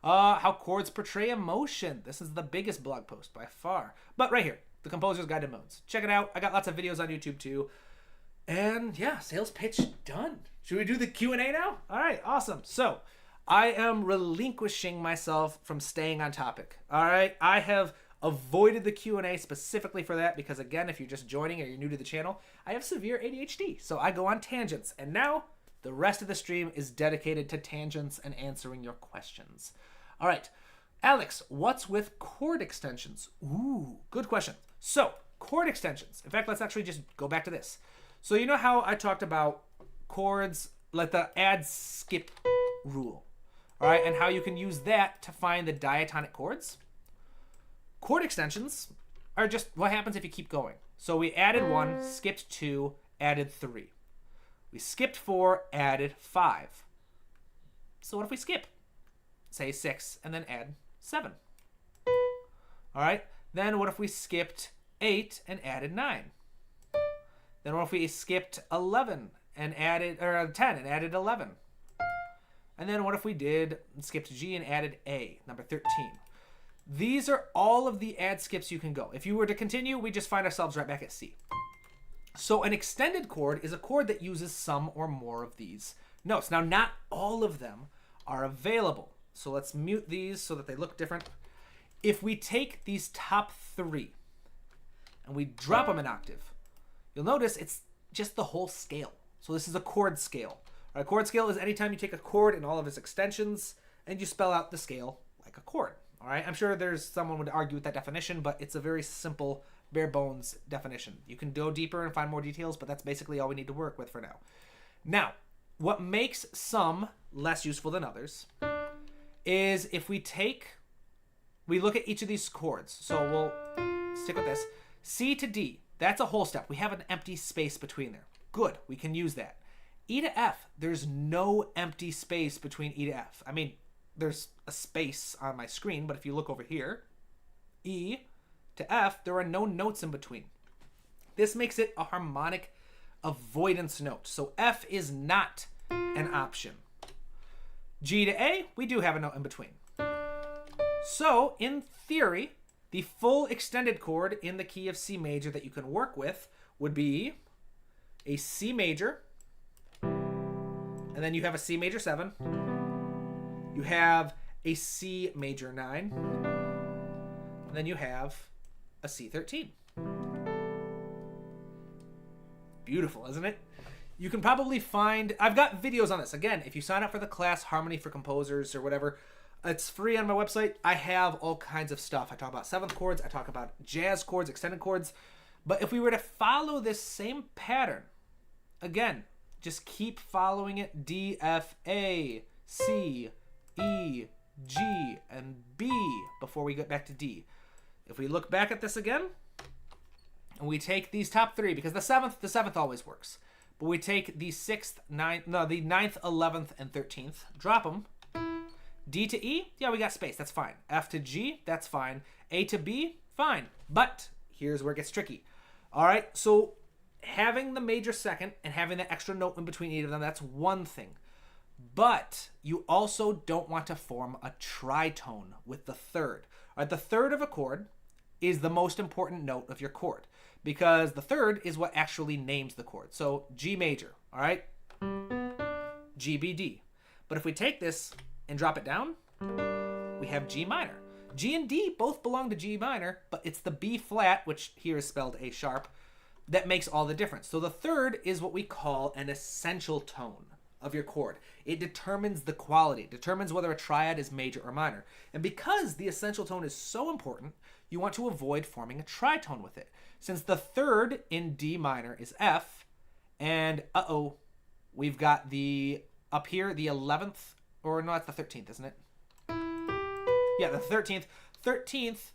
Speaker 1: How chords portray emotion. This is the biggest blog post by far. But right here, The Composer's Guide to Modes. Check it out. I got lots of videos on YouTube too. And yeah, sales pitch done. Should we do the Q&A now? All right, awesome. So I am relinquishing myself from staying on topic. All right, I have avoided the Q&A specifically for that because, again, if you're just joining or you're new to the channel, I have severe ADHD, so I go on tangents. And now the rest of the stream is dedicated to tangents and answering your questions. All right, Alex, what's with chord extensions? Ooh, good question. So chord extensions. In fact, let's actually just go back to this. So you know how I talked about chords, like the add skip rule, all right, and how you can use that to find the diatonic chords? Chord extensions are just what happens if you keep going. So we added 1, skipped 2, added 3. We skipped 4, added 5. So what if we skip? Say 6, and then add 7. All right, then what if we skipped 8 and added 9? Then what if we skipped 11 and added, or 10 and added 11? And then what if we skipped G and added A, number 13? These are all of the add skips you can go. If you were to continue, we just find ourselves right back at C. So an extended chord is a chord that uses some or more of these notes. Now, not all of them are available. So let's mute these so that they look different. If we take these top 3 and we drop them an octave, you'll notice it's just the whole scale. So this is a chord scale. A chord scale is anytime you take a chord and all of its extensions and you spell out the scale like a chord. All right, I'm sure there's someone would argue with that definition, but it's a very simple, bare bones definition. You can go deeper and find more details, but that's basically all we need to work with for now. Now, what makes some less useful than others is if we look at each of these chords. So we'll stick with this. C to D, that's a whole step. We have an empty space between there. Good, we can use that. E to F, there's no empty space between E to F. I mean, there's a space on my screen, but if you look over here, E to F, there are no notes in between. This makes it a harmonic avoidance note. So F is not an option. G to A, we do have a note in between. So, in theory, the full extended chord in the key of C major that you can work with would be a C major, and then you have a C major 7. You have a C major 9, and then you have a C13. Beautiful, isn't it? You can probably find, I've got videos on this. Again, if you sign up for the class Harmony for Composers or whatever, It's free on my website. I have all kinds of stuff. I talk about seventh chords. I talk about jazz chords, extended chords. But if we were to follow this same pattern, again, just keep following it. D, F, A, C, E, G, and B before we get back to D. If we look back at this again, and we take these top three, because the seventh always works. But we take the the 9th, 11th, and 13th, drop them. D to E, yeah, we got space, that's fine. F to G, that's fine. A to B, fine. But here's where it gets tricky. All right, so having the major second and having that extra note in between each of them, that's one thing. But you also don't want to form a tritone with the third. All right, the third of a chord is the most important note of your chord, because the third is what actually names the chord. So G major, all right? G, B, D. But if we take this and drop it down, we have G minor. G and D both belong to G minor, but it's the B flat, which here is spelled A sharp, that makes all the difference. So the third is what we call an essential tone of your chord. It determines the quality. It determines whether a triad is major or minor. And because the essential tone is so important, you want to avoid forming a tritone with it. Since the third in D minor is F, and we've got up here, the 11th, or no, that's the 13th, isn't it? Yeah, the 13th. 13th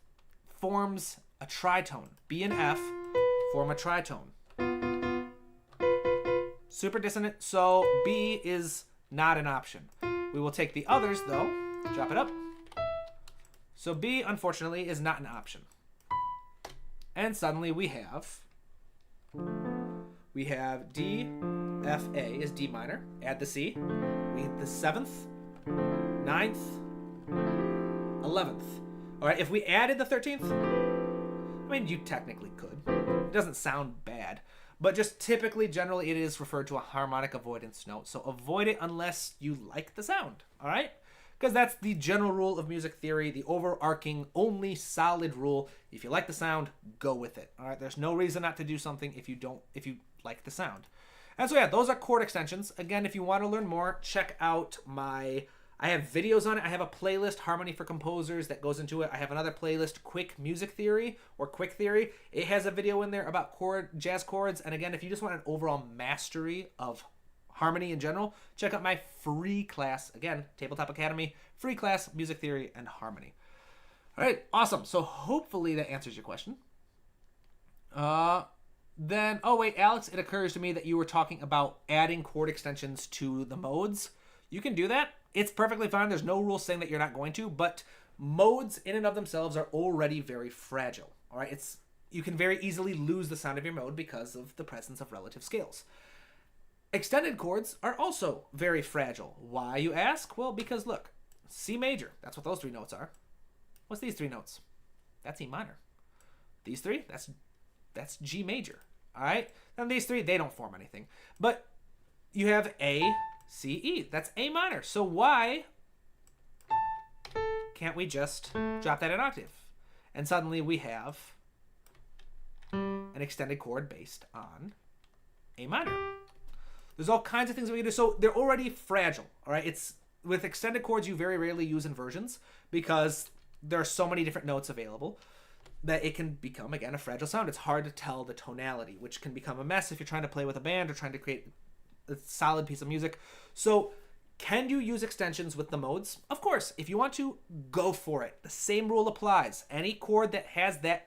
Speaker 1: forms a tritone. B and F form a tritone. Super dissonant, so B is not an option. We will take the others, though. Drop it up. So B, unfortunately, is not an option. And suddenly we have D, F, A is D minor. Add the C. We hit the 7th, 9th, 11th. All right, if we added the 13th, I mean, you technically could. It doesn't sound bad. But just typically, generally, it is referred to a harmonic avoidance note. So avoid it unless you like the sound, all right? Because that's the general rule of music theory, the overarching, only solid rule. If you like the sound, go with it, all right? There's no reason not to do something if you like the sound. And so, yeah, those are chord extensions. Again, if you want to learn more, check out I have videos on it. I have a playlist, Harmony for Composers, that goes into it. I have another playlist, Quick Music Theory or Quick Theory. It has a video in there about jazz chords. And again, if you just want an overall mastery of harmony in general, check out my free class. Again, Tabletop Academy, free class, Music Theory and Harmony. All right, awesome. So hopefully that answers your question. Then, Alex, it occurs to me that you were talking about adding chord extensions to the modes. You can do that. It's perfectly fine. There's no rule saying that you're not going to, but modes in and of themselves are already very fragile. All right, you can very easily lose the sound of your mode because of the presence of relative scales. Extended chords are also very fragile. Why, you ask? Well, because look, C major, that's what those three notes are. What's these three notes? That's E minor. These three, that's G major. All right, and these three, they don't form anything. But you have A, C, E. That's A minor. So why can't we just drop that an octave? And suddenly we have an extended chord based on A minor. There's all kinds of things that we can do. So they're already fragile, all right? With extended chords, you very rarely use inversions because there are so many different notes available that it can become, again, a fragile sound. It's hard to tell the tonality, which can become a mess if you're trying to play with a band or trying to create a solid piece of music. So can you use extensions with the modes? Of course. If you want to, go for it. The same rule applies. Any chord that has that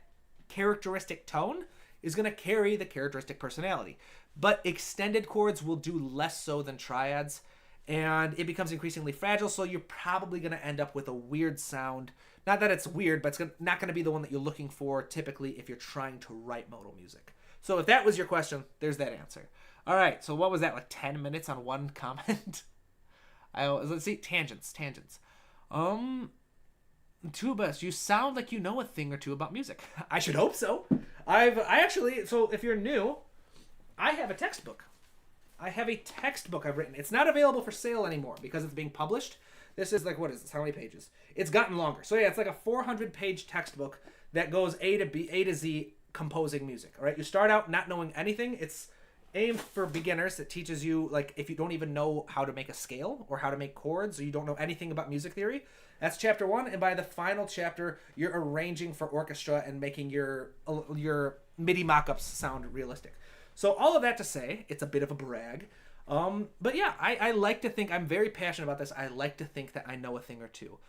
Speaker 1: characteristic tone is going to carry the characteristic personality. But extended chords will do less so than triads, and it becomes increasingly fragile, so you're probably going to end up with a weird sound. Not that it's weird, but it's not going to be the one that you're looking for typically if you're trying to write modal music. So if that was your question, there's that answer. All right, so what was that, like 10 minutes on one comment? Let's see, tangents. Tubas, you sound like you know a thing or two about music. I should hope so. So if you're new, I have a textbook. I've written. It's not available for sale anymore because it's being published. This is like, what is this? How many pages? It's gotten longer. So yeah, it's like a 400-page textbook that goes A to Z composing music. All right, you start out not knowing anything. It's aimed for beginners. It teaches you, like, if you don't even know how to make a scale or how to make chords or you don't know anything about music theory, That's chapter 1, and by the final chapter, you're arranging for orchestra and making your MIDI mock-ups sound realistic. So all of that to say, it's a bit of a brag. But yeah, I like to think I'm very passionate about this. I like to think that I know a thing or two,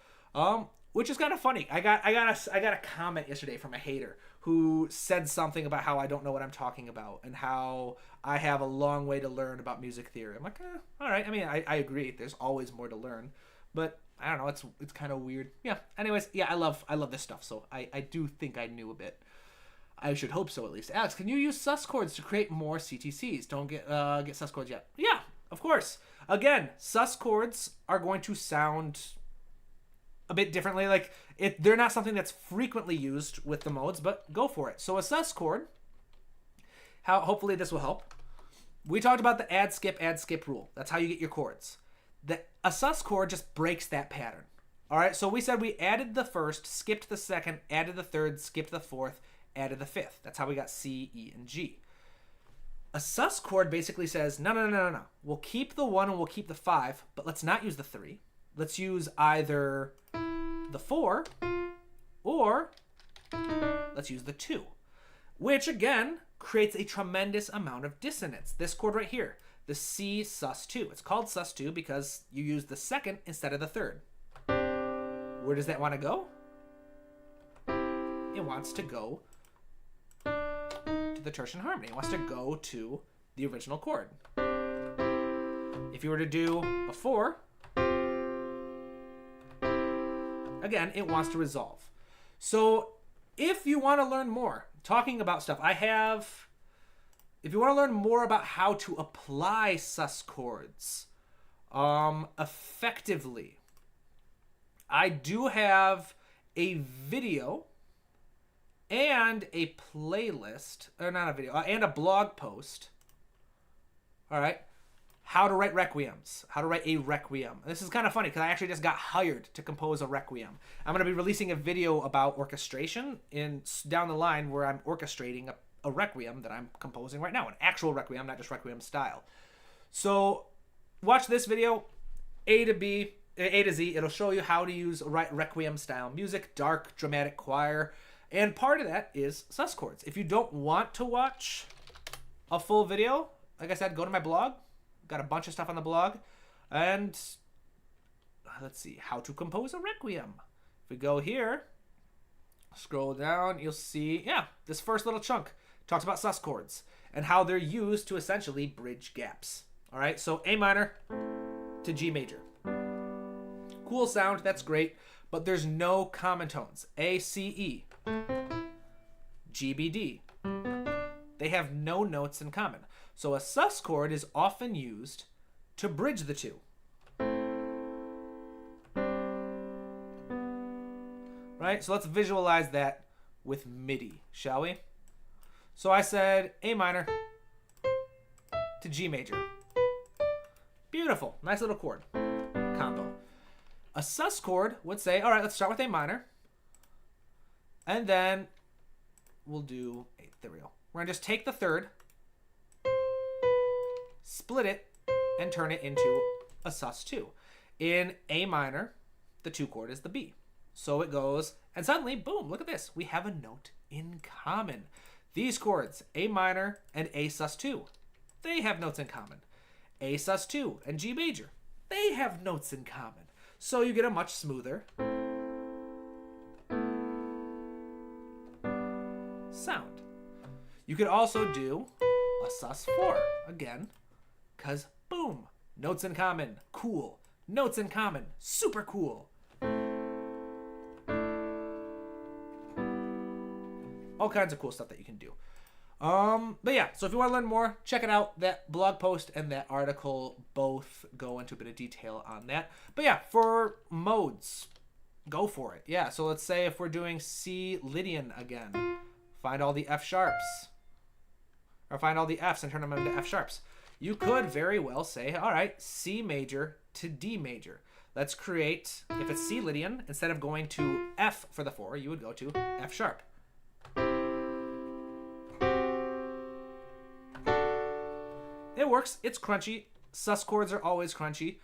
Speaker 1: which is kind of funny. I got a comment yesterday from a hater who said something about how I don't know what I'm talking about and how I have a long way to learn about music theory. I'm like, all right. I mean, I agree. There's always more to learn, but I don't know. It's kind of weird. Yeah. Anyways, yeah, I love this stuff. So I do think I knew a bit. I should hope so, at least. Alex, can you use sus chords to create more CTCs? Don't get sus chords yet. Yeah, of course. Again, sus chords are going to sound a bit differently. Like, they're not something that's frequently used with the modes, but go for it. So a sus chord, hopefully this will help. We talked about the add, skip rule. That's how you get your chords. A sus chord just breaks that pattern. All right, so we said we added the first, skipped the second, added the third, skipped the fourth, added the fifth. That's how we got C, E, and G. A sus chord basically says, no. We'll keep the 1 and we'll keep the 5, but let's not use the 3. Let's use either the 4 or let's use the 2, which again creates a tremendous amount of dissonance. This chord right here, the C sus 2. It's called sus 2 because you use the second instead of the third. Where does that want to go? It wants to go to the tertian harmony. It wants to go to the original chord. If you were to do a 4, again, it wants to resolve. So if you want to learn more, talking about stuff, if you want to learn more about how to apply sus chords effectively, I do have a video and a playlist, or not a video, and a blog post. All right. How to write requiems. How to write a requiem. This is kind of funny because I actually just got hired to compose a requiem. I'm going to be releasing a video about orchestration down the line where I'm orchestrating a requiem that I'm composing right now. An actual requiem, not just requiem style. So watch this video, A to Z. It'll show you how to use requiem style music, dark, dramatic choir. And part of that is sus chords. If you don't want to watch a full video, like I said, go to my blog. Got a bunch of stuff on the blog. And let's see, how to compose a requiem. If we go here, scroll down, you'll see, yeah, this first little chunk talks about sus chords and how they're used to essentially bridge gaps. All right, so A minor to G major. Cool sound, that's great, but there's no common tones. A, C, E, G, B, D. They have no notes in common. So a sus chord is often used to bridge the two. Right? So let's visualize that with MIDI, shall we? So I said A minor to G major. Beautiful. Nice little chord combo. A sus chord would say, all right, let's start with A minor. And then we'll do, there we go. We're going to just take the third, split it, and turn it into a sus 2. In A minor, the 2 chord is the B. So it goes, and suddenly, boom, look at this. We have a note in common. These chords, A minor and A sus 2, they have notes in common. A sus 2 and G major, they have notes in common. So you get a much smoother sound. You could also do a sus 4, again, because boom, notes in common, cool. Notes in common, super cool. All kinds of cool stuff that you can do. But yeah, so if you want to learn more, check it out. That blog post and that article both go into a bit of detail on that. But yeah, for modes, go for it. Yeah, so let's say if we're doing C Lydian again, find all the F sharps. Or find all the Fs and turn them into F sharps. You could very well say, all right, C major to D major. Let's create, if it's C Lydian, instead of going to F for the 4, you would go to F sharp. It works. It's crunchy. Sus chords are always crunchy.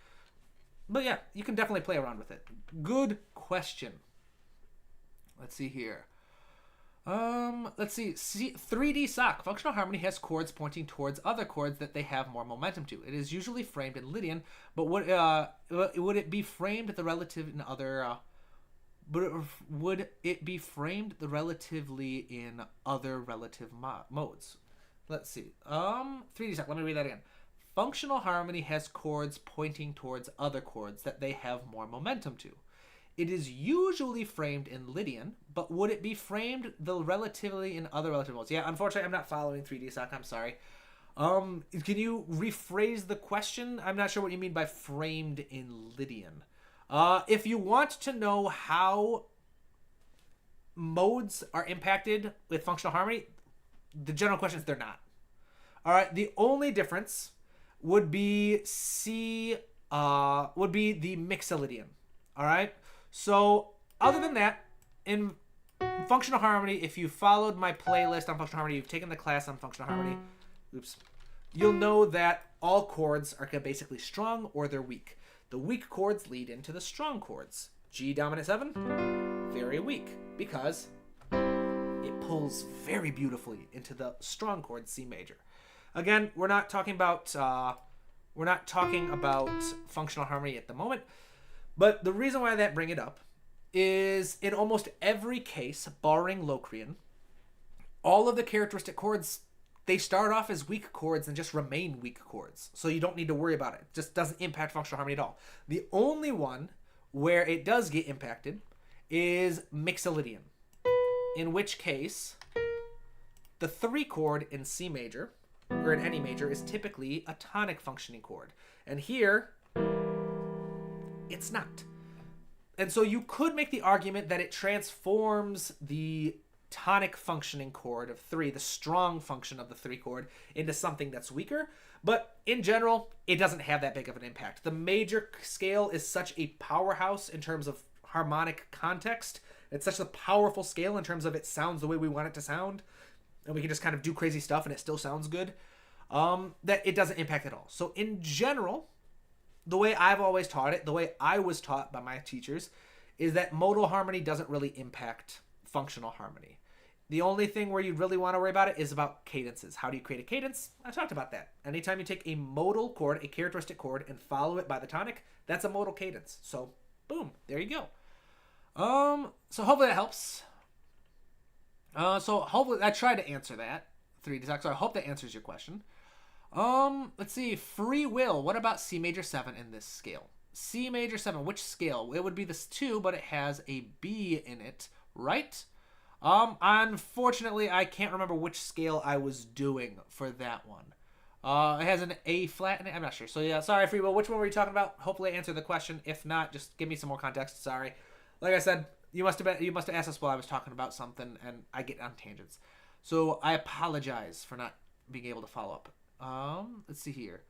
Speaker 1: But yeah, you can definitely play around with it. Good question. Let's see here. Let's see. 3D sock. Functional harmony has chords pointing towards other chords that they have more momentum to. It is usually framed in Lydian, but would it be framed the relative in other? Would it be framed the relatively in other relative modes? Let's see. 3D sock. Let me read that again. Functional harmony has chords pointing towards other chords that they have more momentum to. It is usually framed in Lydian, but would it be framed the relatively in other relative modes? Yeah, unfortunately, I'm not following 3D sock. I'm sorry. Can you rephrase the question? I'm not sure what you mean by framed in Lydian. If you want to know how modes are impacted with functional harmony, the general question is they're not. All right, the only difference would be the Mixolydian. All right. So other than that, in functional harmony, if you followed my playlist on functional harmony, you've taken the class on functional harmony, you'll know that all chords are basically strong or they're weak. The weak chords lead into the strong chords. G dominant 7, very weak because it pulls very beautifully into the strong chord C major. Again, we're not talking about functional harmony at the moment. But the reason why I bring it up is in almost every case, barring Locrian, all of the characteristic chords, they start off as weak chords and just remain weak chords. So you don't need to worry about it. It just doesn't impact functional harmony at all. The only one where it does get impacted is Mixolydian, in which case the 3 chord in C major, or in any major, is typically a tonic functioning chord. And here, it's not. And so you could make the argument that it transforms the tonic functioning chord of 3, the strong function of the 3 chord, into something that's weaker. But in general, it doesn't have that big of an impact. The major scale is such a powerhouse in terms of harmonic context. It's such a powerful scale in terms of it sounds the way we want it to sound. And we can just kind of do crazy stuff and it still sounds good. That it doesn't impact at all. So in general, the way I've always taught it, the way I was taught by my teachers, is that modal harmony doesn't really impact functional harmony. The only thing where you really want to worry about it is about cadences. How do you create a cadence? I talked about that. Anytime you take a modal chord, a characteristic chord, and follow it by the tonic, that's a modal cadence. So, boom, there you go. So hopefully that helps. So hopefully I tried to answer that 3D sock. So I hope that answers your question. Let's see. Free will. What about C major 7 in this scale? C major 7. Which scale? It would be this 2, but it has a B in it, right? Unfortunately, I can't remember which scale I was doing for that one. It has an A flat in it. I'm not sure. So yeah, sorry, Free will. Which one were you talking about? Hopefully I answered the question. If not, just give me some more context. Sorry. Like I said, you must have asked us while I was talking about something, and I get on tangents. So I apologize for not being able to follow up. Let's see here.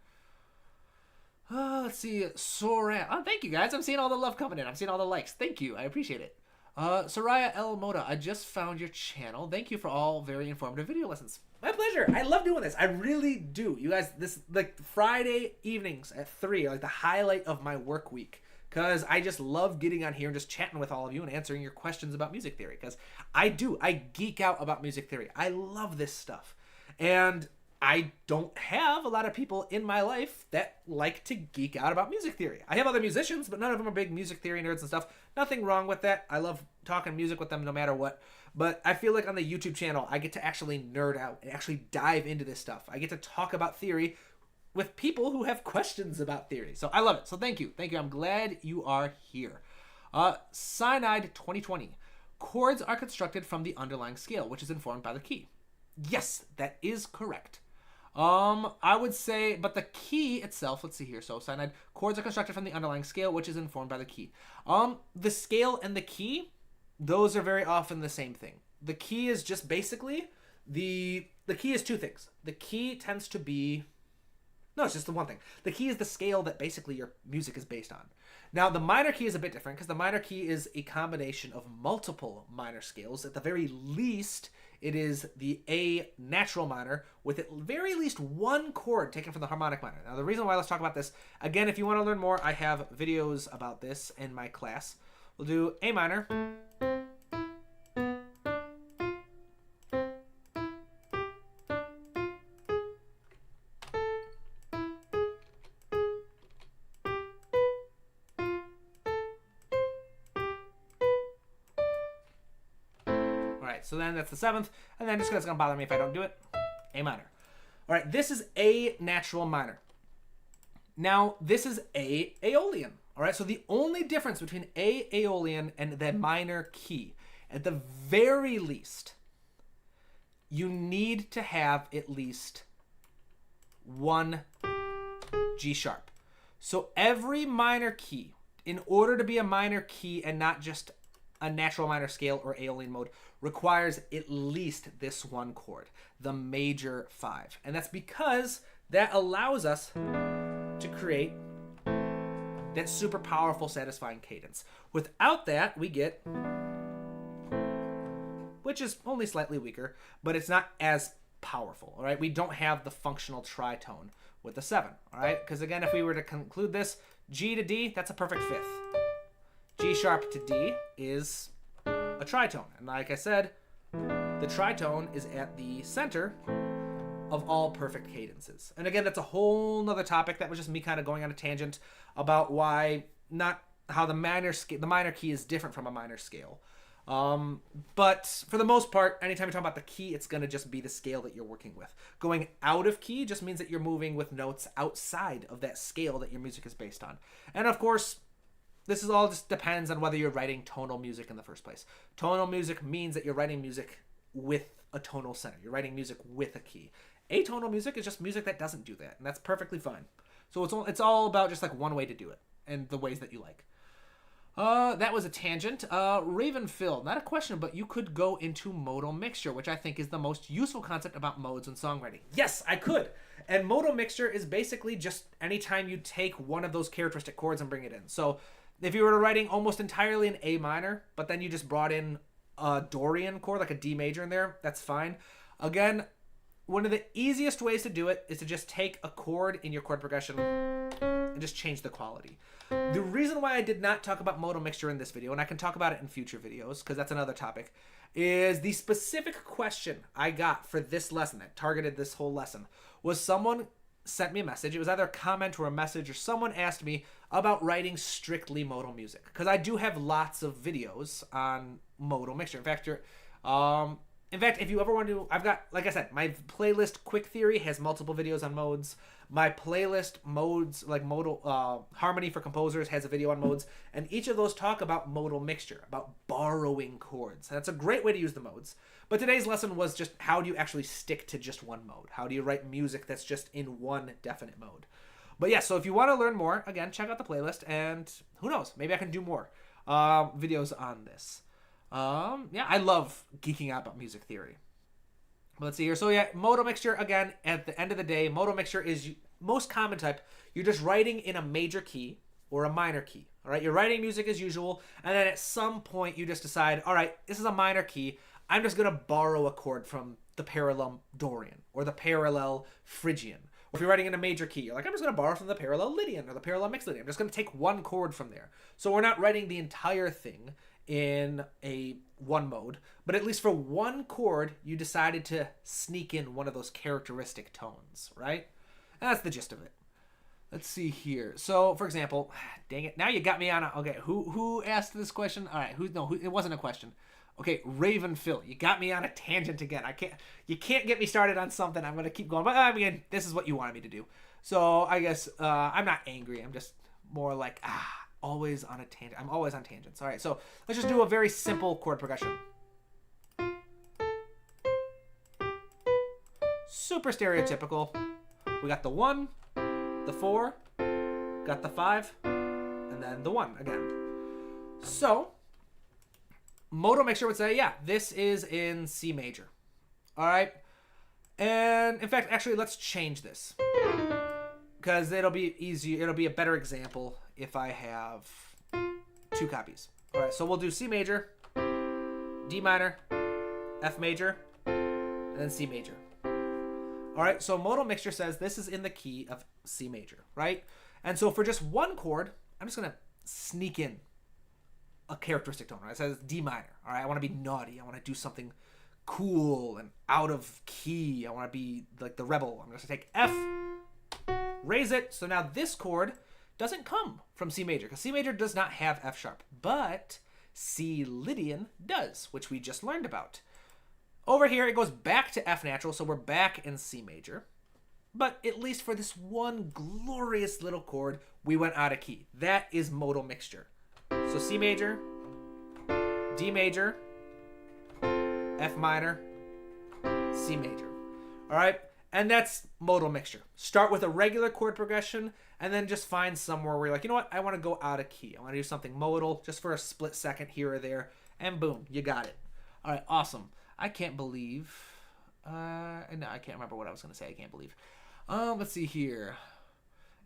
Speaker 1: Let's see. Soran. Oh, thank you guys. I'm seeing all the love coming in. I'm seeing all the likes. Thank you. I appreciate it. Soraya El Moda, I just found your channel. Thank you for all very informative video lessons. My pleasure. I love doing this. I really do. You guys, this, like, Friday evenings at 3 are like the highlight of my work week. Because I just love getting on here and just chatting with all of you and answering your questions about music theory. Because I do. I geek out about music theory. I love this stuff. And I don't have a lot of people in my life that like to geek out about music theory. I have other musicians, but none of them are big music theory nerds and stuff. Nothing wrong with that. I love talking music with them no matter what. But I feel like on the YouTube channel, I get to actually nerd out and actually dive into this stuff. I get to talk about theory with people who have questions about theory. So I love it. So thank you. Thank you. I'm glad you are here. Cyanide 2020. Chords are constructed from the underlying scale, which is informed by the key. Yes, that is correct. I would say, but the key itself, let's see here. So cyanide, chords are constructed from the underlying scale, which is informed by the key. The scale and the key, those are very often the same thing. The key is just basically, the key is two things. The key tends to be, no, it's just the one thing. The key is the scale that basically your music is based on. Now, the minor key is a bit different because the minor key is a combination of multiple minor scales. At the very least, it is the A natural minor with at very least one chord taken from the harmonic minor. Now, the reason why, let's talk about this. Again, if you want to learn more, I have videos about this in my class. We'll do A minor. So then that's the 7th, and then just because it's going to bother me if I don't do it, A minor. All right, this is A natural minor. Now, this is A Aeolian. All right, so the only difference between A Aeolian and the minor key, at the very least, you need to have at least one G sharp. So every minor key, in order to be a minor key and not just a natural minor scale or Aeolian mode, requires at least this one chord, the major 5. And that's because that allows us to create that super powerful, satisfying cadence. Without that, we get, which is only slightly weaker, but it's not as powerful, all right? We don't have the functional tritone with the 7, all right? Because again, if we were to conclude this, G to D, that's a perfect 5th. G sharp to D is a tritone. And like I said, the tritone is at the center of all perfect cadences. And again, that's a whole nother topic. That was just me kind of going on a tangent about why not how the minor key is different from a minor scale. But for the most part, anytime you talk about the key, it's going to just be the scale that you're working with. Going out of key just means that you're moving with notes outside of that scale that your music is based on. And of course, this is all just depends on whether you're writing tonal music in the first place. Tonal music means that you're writing music with a tonal center. You're writing music with a key. Atonal music is just music that doesn't do that, and that's perfectly fine. So it's all about just like one way to do it and the ways that you like. That was a tangent. Raven Phil, not a question, but you could go into modal mixture, which I think is the most useful concept about modes and songwriting. Yes, I could. And modal mixture is basically just anytime you take one of those characteristic chords and bring it in. So if you were writing almost entirely in A minor, but then you just brought in a Dorian chord, like a D major in there, that's fine. Again, one of the easiest ways to do it is to just take a chord in your chord progression and just change the quality. The reason why I did not talk about modal mixture in this video, and I can talk about it in future videos because that's another topic, is the specific question I got for this lesson that targeted this whole lesson was someone sent me a message. It was either a comment or a message, or someone asked me about writing strictly modal music, because I do have lots of videos on modal mixture. In fact, if you ever want to, I've got, like I said, my playlist Quick Theory has multiple videos on modes. My playlist modes, like modal harmony for composers, has a video on modes, and each of those talk about modal mixture, about borrowing chords. That's a great way to use the modes. But today's lesson was just how do you actually stick to just one mode? How do you write music that's just in one definite mode? But yeah, so if you want to learn more, again, check out the playlist, and who knows, maybe I can do more videos on this. Yeah, I love geeking out about music theory. Let's see here. So yeah, modal mixture, again, at the end of the day, modal mixture is most common type. You're just writing in a major key or a minor key. All right, you're writing music as usual, and then at some point you just decide, all right, this is a minor key. I'm just going to borrow a chord from the parallel Dorian or the parallel Phrygian. Or if you're writing in a major key, you're like, I'm just going to borrow from the parallel Lydian or the parallel mixed Lydian. I'm just going to take one chord from there. So we're not writing the entire thing in a one mode, but at least for one chord, you decided to sneak in one of those characteristic tones, right? And that's the gist of it. Let's see here. So, for example, dang it, now you got me on a, okay, who asked this question? All right, it wasn't a question. Okay, Raven Phil, you got me on a tangent again. You can't get me started on something. I'm going to keep going, but I mean, this is what you wanted me to do. So, I guess I'm not angry. I'm just more like, always on a tangent. I'm always on tangents. All right, so let's just do a very simple chord progression. Super stereotypical. We got the 1, the 4, got the 5, and then the 1 again. So, modal mixture would say, yeah, this is in C major. All right? And in fact, actually, let's change this, because it'll be easier. It'll be a better example if I have 2 copies. All right, so we'll do C major, D minor, F major, and then C major. All right, so modal mixture says this is in the key of C major, right? And so for just one chord, I'm just gonna sneak in a characteristic tone. Right? It says D minor. All right, I want to be naughty. I want to do something cool and out of key. I want to be like the rebel. I'm going to take F, raise it. So now this chord doesn't come from C major because C major does not have F sharp, but C Lydian does, which we just learned about. Over here, it goes back to F natural, so we're back in C major. But at least for this one glorious little chord, we went out of key. That is modal mixture. So C major, D major, F minor, C major. All right? And that's modal mixture. Start with a regular chord progression and then just find somewhere where you're like, you know what? I want to go out of key. I want to do something modal just for a split second here or there. And boom, you got it. All right, awesome. I can't believe... no, I can't remember what I was going to say. I can't believe. Let's see here.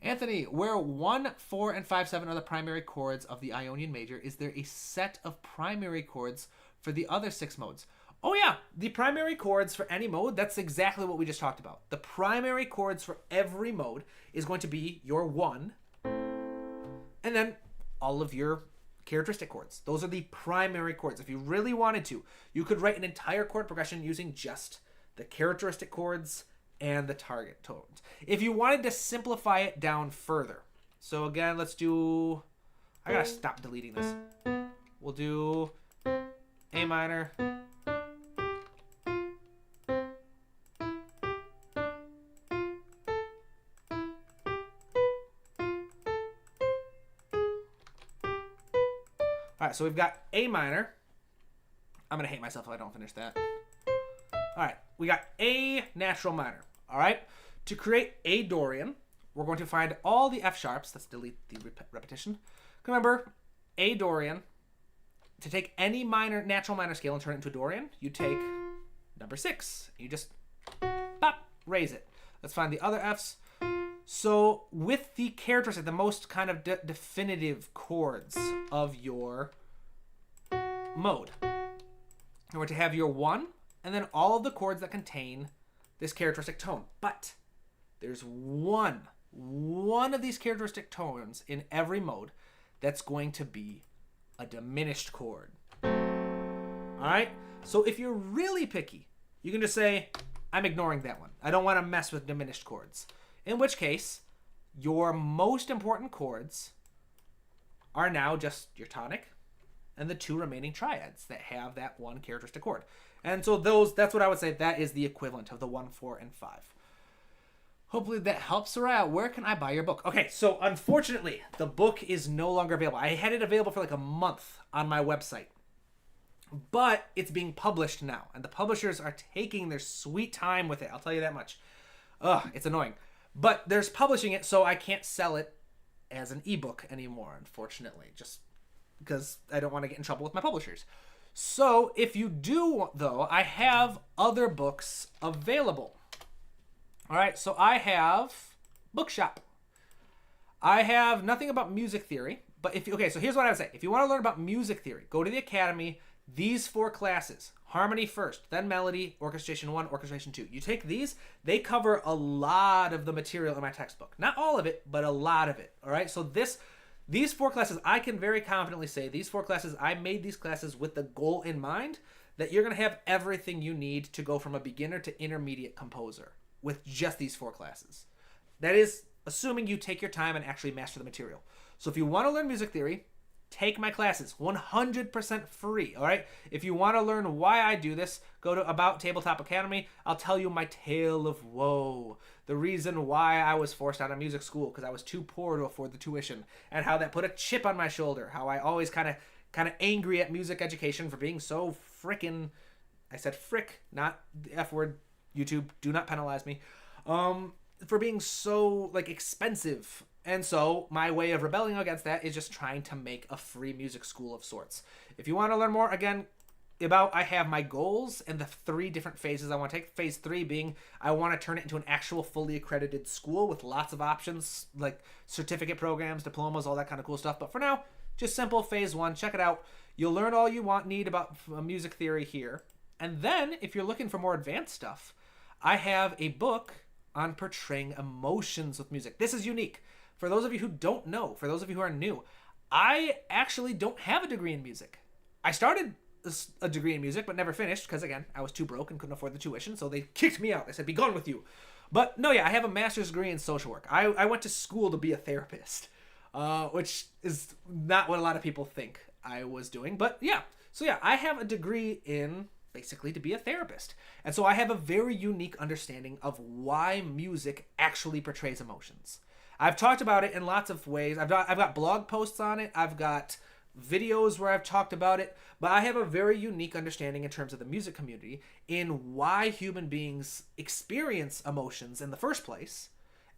Speaker 1: Anthony, where 1, 4, and 5, 7 are the primary chords of the Ionian major, is there a set of primary chords for the other 6 modes? Oh yeah, the primary chords for any mode, that's exactly what we just talked about. The primary chords for every mode is going to be your 1, and then all of your characteristic chords. Those are the primary chords. If you really wanted to, you could write an entire chord progression using just the characteristic chords and the target tones. If you wanted to simplify it down further, so again, let's do, I gotta stop deleting this. We'll do A minor, all right, so we've got A minor. I'm going to hate myself if I don't finish that. All right, we got A natural minor. All right, to create A Dorian, we're going to find all the F sharps. Let's delete the repetition. Remember, A Dorian, to take any natural minor scale and turn it into a Dorian, you take number 6. You just pop, raise it. Let's find the other Fs. So with the characteristic, the most kind of definitive chords of your mode, you want to have your 1 and then all of the chords that contain this characteristic tone. But there's one of these characteristic tones in every mode that's going to be a diminished chord. All right? So if you're really picky, you can just say, I'm ignoring that one. I don't want to mess with diminished chords. In which case, your most important chords are now just your tonic and the 2 remaining triads that have that one characteristic chord. And so that's what I would say, that is the equivalent of the 1, 4, and 5. Hopefully that helps. Soraya, where can I buy your book? Okay, so unfortunately, the book is no longer available. I had it available for like a month on my website. But it's being published now, and the publishers are taking their sweet time with it. I'll tell you that much. Ugh, it's annoying. But there's publishing it, so I can't sell it as an ebook anymore, unfortunately, just because I don't want to get in trouble with my publishers. So if you do, though, I have other books available. All right, so I have Bookshop. I have nothing about music theory, but so here's what I would say. If you want to learn about music theory, go to the Academy. These 4 classes, harmony first, then melody, orchestration 1, orchestration 2. You take these, they cover a lot of the material in my textbook. Not all of it, but a lot of it. All right, so these 4 classes, I can very confidently say, these 4 classes, I made these classes with the goal in mind that you're going to have everything you need to go from a beginner to intermediate composer with just these 4 classes. That is assuming you take your time and actually master the material. So if you want to learn music theory, take my classes, 100% free, all right? If you want to learn why I do this, go to About Tabletop Academy. I'll tell you my tale of woe, the reason why I was forced out of music school because I was too poor to afford the tuition, and how that put a chip on my shoulder, how I always kind of angry at music education for being so frickin', I said frick, not the F word, YouTube, do not penalize me, for being so, expensive. And so my way of rebelling against that is just trying to make a free music school of sorts. If you want to learn more, again, about, I have my goals and the 3 different phases I want to take. Phase 3 being I want to turn it into an actual fully accredited school with lots of options like certificate programs, diplomas, all that kind of cool stuff. But for now, just simple phase 1. Check it out. You'll learn all you need about music theory here. And then if you're looking for more advanced stuff, I have a book on portraying emotions with music. This is unique. For those of you who don't know, for those of you who are new, I actually don't have a degree in music. I started a degree in music, but never finished because, again, I was too broke and couldn't afford the tuition, so they kicked me out. They said, be gone with you. But no, yeah, I have a master's degree in social work. I went to school to be a therapist, which is not what a lot of people think I was doing. But yeah, so yeah, I have a degree in basically to be a therapist. And so I have a very unique understanding of why music actually portrays emotions. I've talked about it in lots of ways. I've got blog posts on it. I've got videos where I've talked about it, but I have a very unique understanding in terms of the music community in why human beings experience emotions in the first place,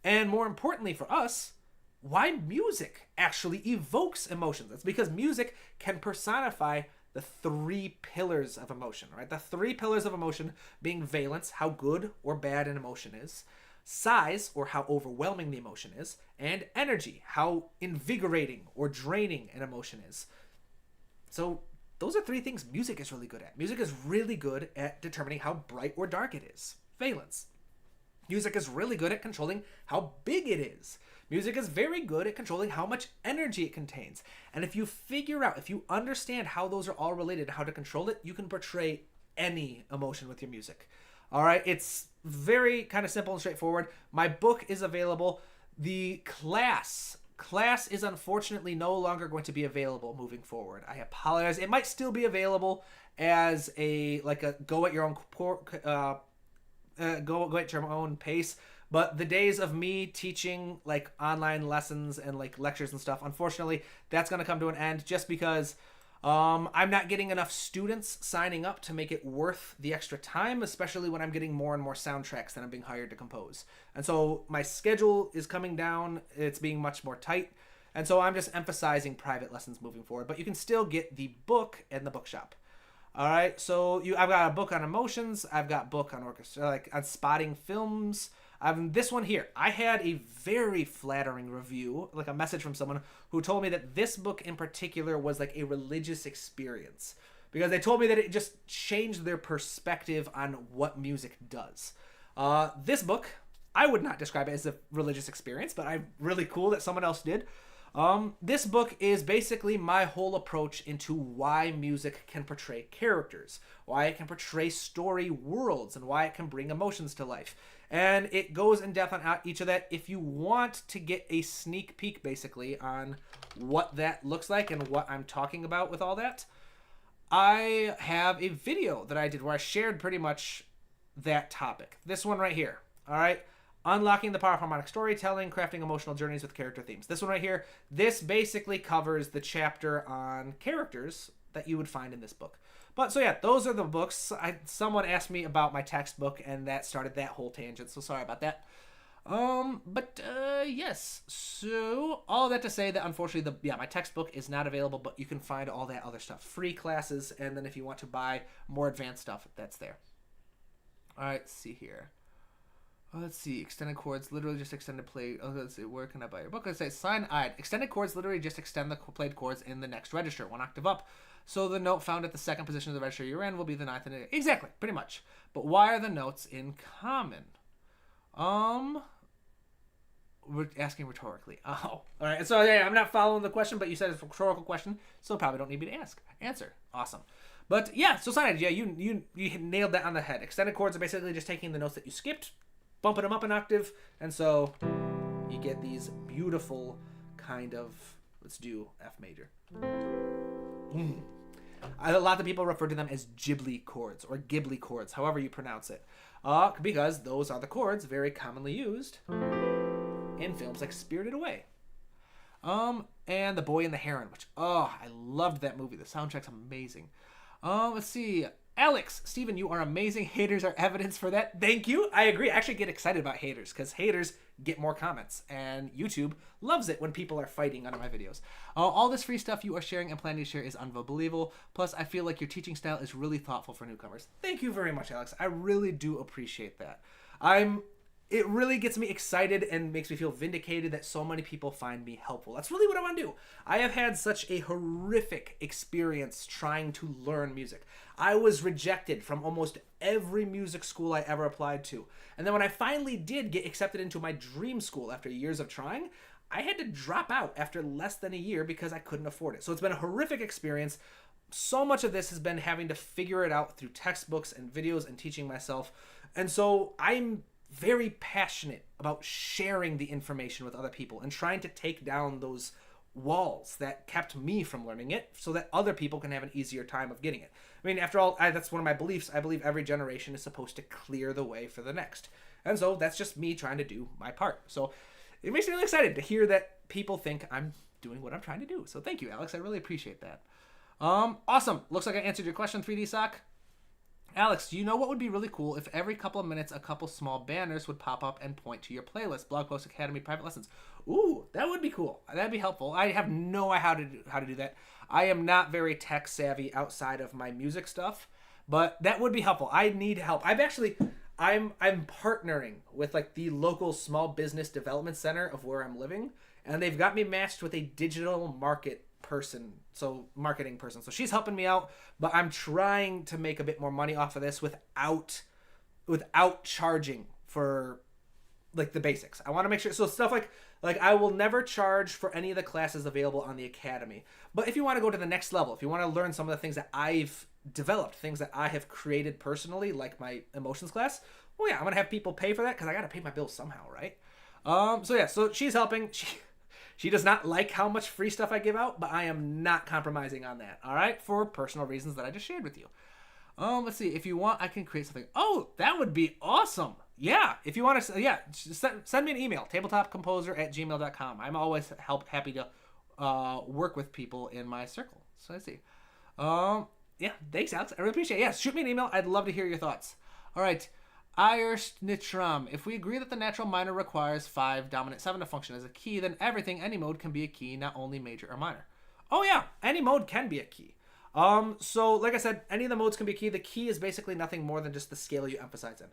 Speaker 1: and more importantly for us, why music actually evokes emotions. It's because music can personify the 3 pillars of emotion, right? The 3 pillars of emotion being valence, how good or bad an emotion is, size, or how overwhelming the emotion is, and energy, how invigorating or draining an emotion is. So those are 3 things music is really good at. Music is really good at determining how bright or dark it is. Valence. Music is really good at controlling how big it is. Music is very good at controlling how much energy it contains. And if you figure out, if you understand how those are all related, how to control it, you can portray any emotion with your music. All right, it's very kind of simple and straightforward. My book is available. The class is unfortunately no longer going to be available moving forward. I apologize. It might still be available as a go at your own go at your own pace. But the days of me teaching like online lessons and like lectures and stuff, unfortunately, that's going to come to an end just because I'm not getting enough students signing up to make it worth the extra time, especially when I'm getting more and more soundtracks that I'm being hired to compose. And so my schedule is coming down. It's being much more tight. And so I'm just emphasizing private lessons moving forward. But you can still get the book in the bookshop. All right. So I've got a book on emotions. I've got a book on orchestra, like on spotting films. This one here, I had a very flattering review, like a message from someone who told me that this book in particular was like a religious experience because they told me that it just changed their perspective on what music does. This book, I would not describe it as a religious experience, but I'm really cool that someone else did. This book is basically my whole approach into why music can portray characters, why it can portray story worlds, and why it can bring emotions to life. And it goes in depth on each of that. If you want to get a sneak peek, basically, on what that looks like and what I'm talking about with all that, I have a video that I did where I shared pretty much that topic. This one right here, all right? Unlocking the power of harmonic storytelling, crafting emotional journeys with character themes. This one right here, this basically covers the chapter on characters that you would find in this book. But so yeah, those are the books. Someone asked me about my textbook, and that started that whole tangent. So sorry about that. Yes. So all that to say that unfortunately, my textbook is not available, but you can find all that other stuff, free classes, and then if you want to buy more advanced stuff, that's there. All right, let's see here. Let's see, extended chords, literally just extended play. Oh, let's see, where can I buy your book? Let's say sign-eyed. Extended chords literally just extend the played chords in the next register, 1 octave up. So the note found at the second position of the register you're in will be the 9th. Exactly, pretty much. But why are the notes in common? We're asking rhetorically. Oh, all right. So yeah, I'm not following the question, but you said it's a rhetorical question, so probably don't need me to answer. Awesome. But yeah, so sign-eyed, yeah, you nailed that on the head. Extended chords are basically just taking the notes that you skipped, bumping them up an octave, and so you get these beautiful kind of, let's do F major. A lot of people refer to them as Ghibli chords or Ghibli chords, however you pronounce it, because those are the chords very commonly used in films like Spirited Away. And The Boy and the Heron, which, I loved that movie. The soundtrack's amazing. Let's see. Alex, Steven, you are amazing. Haters are evidence for that. Thank you. I agree. I actually get excited about haters because haters get more comments, and YouTube loves it when people are fighting under my videos. All this free stuff you are sharing and planning to share is unbelievable. Plus, I feel like your teaching style is really thoughtful for newcomers. Thank you very much, Alex. I really do appreciate that. It really gets me excited and makes me feel vindicated that so many people find me helpful. That's really what I want to do. I have had such a horrific experience trying to learn music. I was rejected from almost every music school I ever applied to. And then when I finally did get accepted into my dream school after years of trying, I had to drop out after less than a year because I couldn't afford it. So it's been a horrific experience. So much of this has been having to figure it out through textbooks and videos and teaching myself. And so I'm very passionate about sharing the information with other people and trying to take down those walls that kept me from learning it so that other people can have an easier time of getting it. I mean, after all, that's one of my beliefs. I believe every generation is supposed to clear the way for the next. And so that's just me trying to do my part. So it makes me really excited to hear that people think I'm doing what I'm trying to do. So thank you, Alex. I really appreciate that. Awesome. Looks like I answered your question, 3D Sock. Alex, do you know what would be really cool if every couple of minutes a couple small banners would pop up and point to your playlist, blog post, academy, private lessons? Ooh, that would be cool. That'd be helpful. I have no idea how to do that. I am not very tech savvy outside of my music stuff, but that would be helpful. I need help. I'm partnering with like the local small business development center of where I'm living, and they've got me matched with a digital marketing person. So she's helping me out, but I'm trying to make a bit more money off of this without charging for like the basics. I want to make sure, so stuff like I will never charge for any of the classes available on the academy. But if you want to go to the next level, if you want to learn some of the things that I've developed, things that I have created personally, like my emotions class, well, yeah, I'm going to have people pay for that because I got to pay my bills somehow, right? So she's helping. She does not like how much free stuff I give out, but I am not compromising on that, all right? For personal reasons that I just shared with you. Let's see. If you want, I can create something. Oh, that would be awesome. Yeah. If you want to, yeah, send me an email, tabletopcomposer@gmail.com. I'm always happy to work with people in my circle. So let's see. Yeah, thanks, Alex. I really appreciate it. Yeah, shoot me an email. I'd love to hear your thoughts. All right. Nitram. If we agree that the natural minor requires 5 dominant 7 to function as a key, then everything, any mode can be a key, not only major or minor. Oh yeah, any mode can be a key. So like I said, any of the modes can be a key. The key is basically nothing more than just the scale you emphasize in.